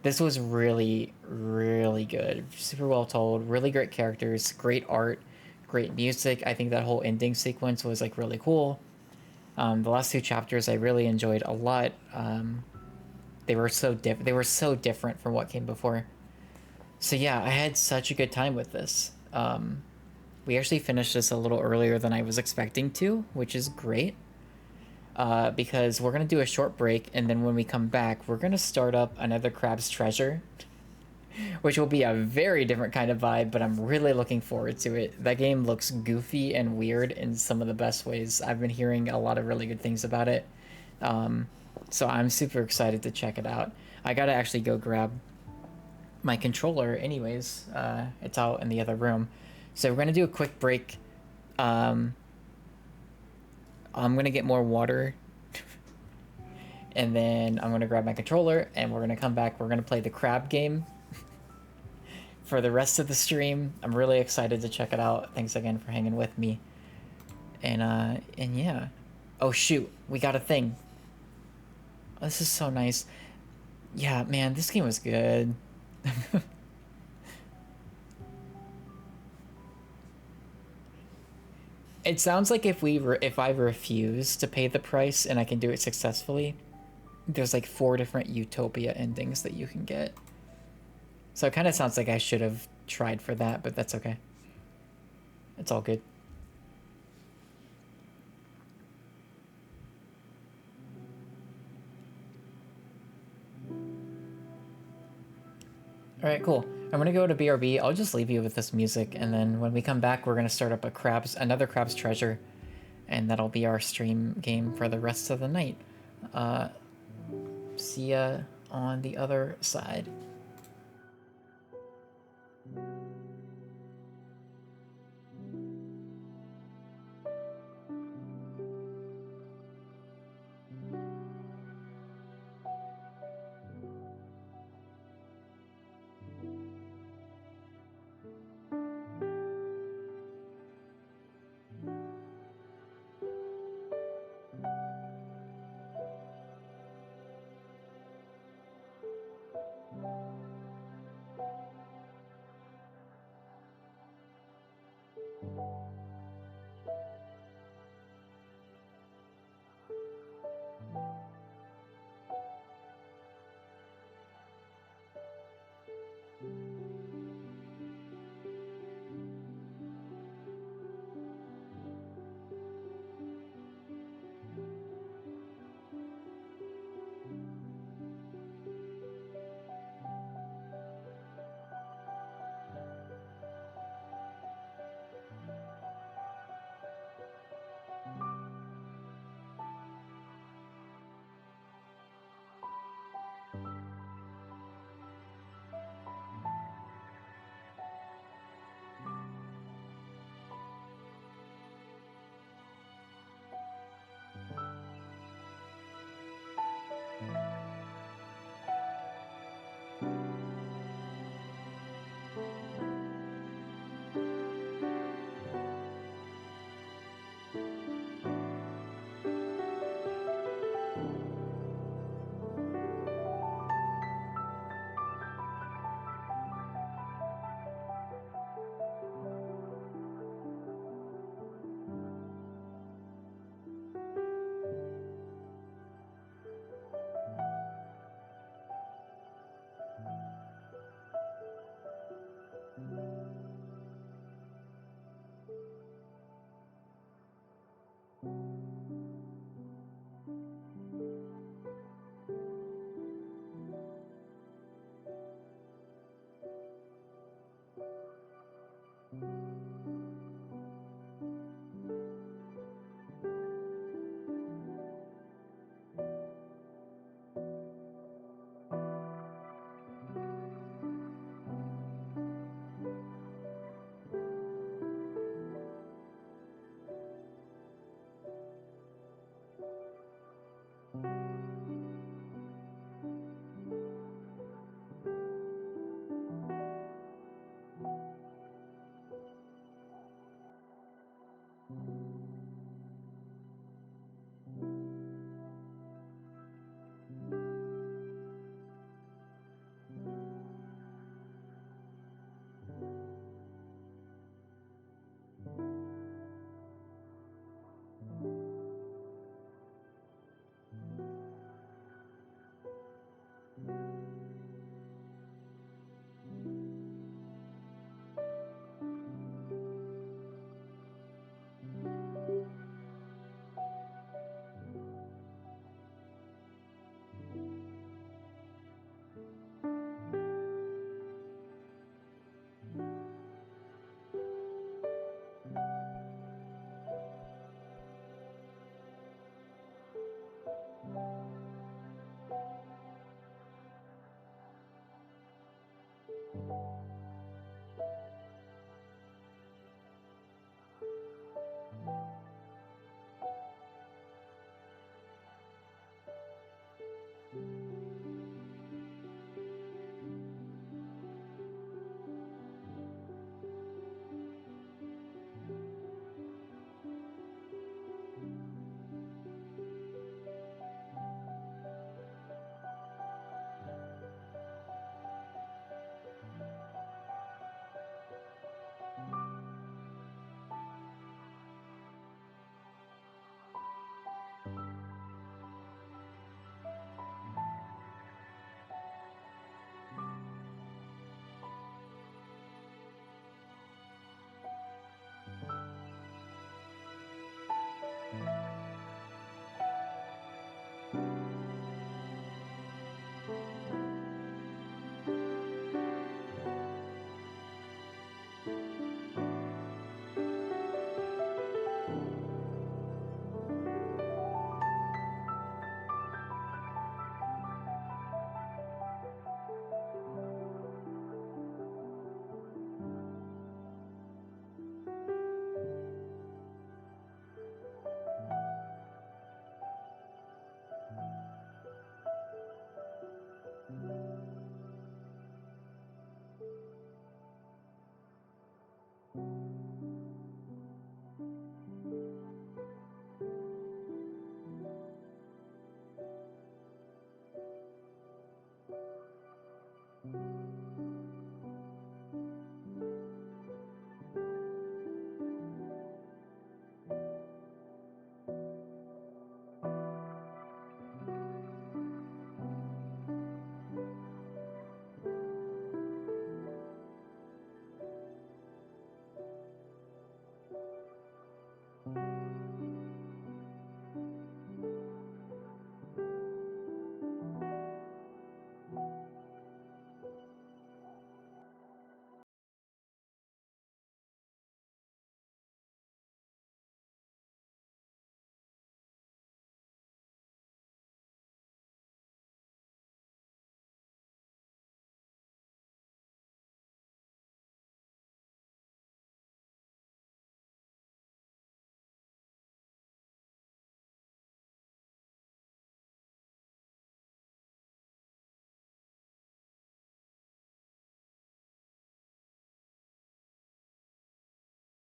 this was really, really good. Super well told. Really great characters. Great art. Great music. I think that whole ending sequence was like really cool. The last two chapters I really enjoyed a lot. They were so They were so different from what came before. So yeah, I had such a good time with this. We actually finished this a little earlier than I was expecting to, which is great. Because we're gonna do a short break, and then when we come back, we're gonna start up another Crab's Treasure, which will be a very different kind of vibe, but I'm really looking forward to it. That game looks goofy and weird in some of the best ways. I've been hearing a lot of really good things about it. Um, so I'm super excited to check it out. I gotta actually go grab my controller anyways. It's out in the other room. So we're gonna do a quick break. Um, I'm gonna get more water and then I'm gonna grab my controller and we're gonna come back. We're gonna play the crab game for the rest of the stream. I'm really excited to check it out. Thanks again for hanging with me. And yeah. Oh shoot, we got a thing. Oh, this is so nice. Yeah, man, this game was good. It sounds like if I refuse to pay the price and I can do it successfully, there's like 4 different Utopia endings that you can get. So it kind of sounds like I should have tried for that, but that's okay. It's all good. All right, cool. I'm gonna go to BRB. I'll just leave you with this music, and then when we come back, we're gonna start up another Crab's Treasure, and that'll be our stream game for the rest of the night. Uh, See ya on the other side. you.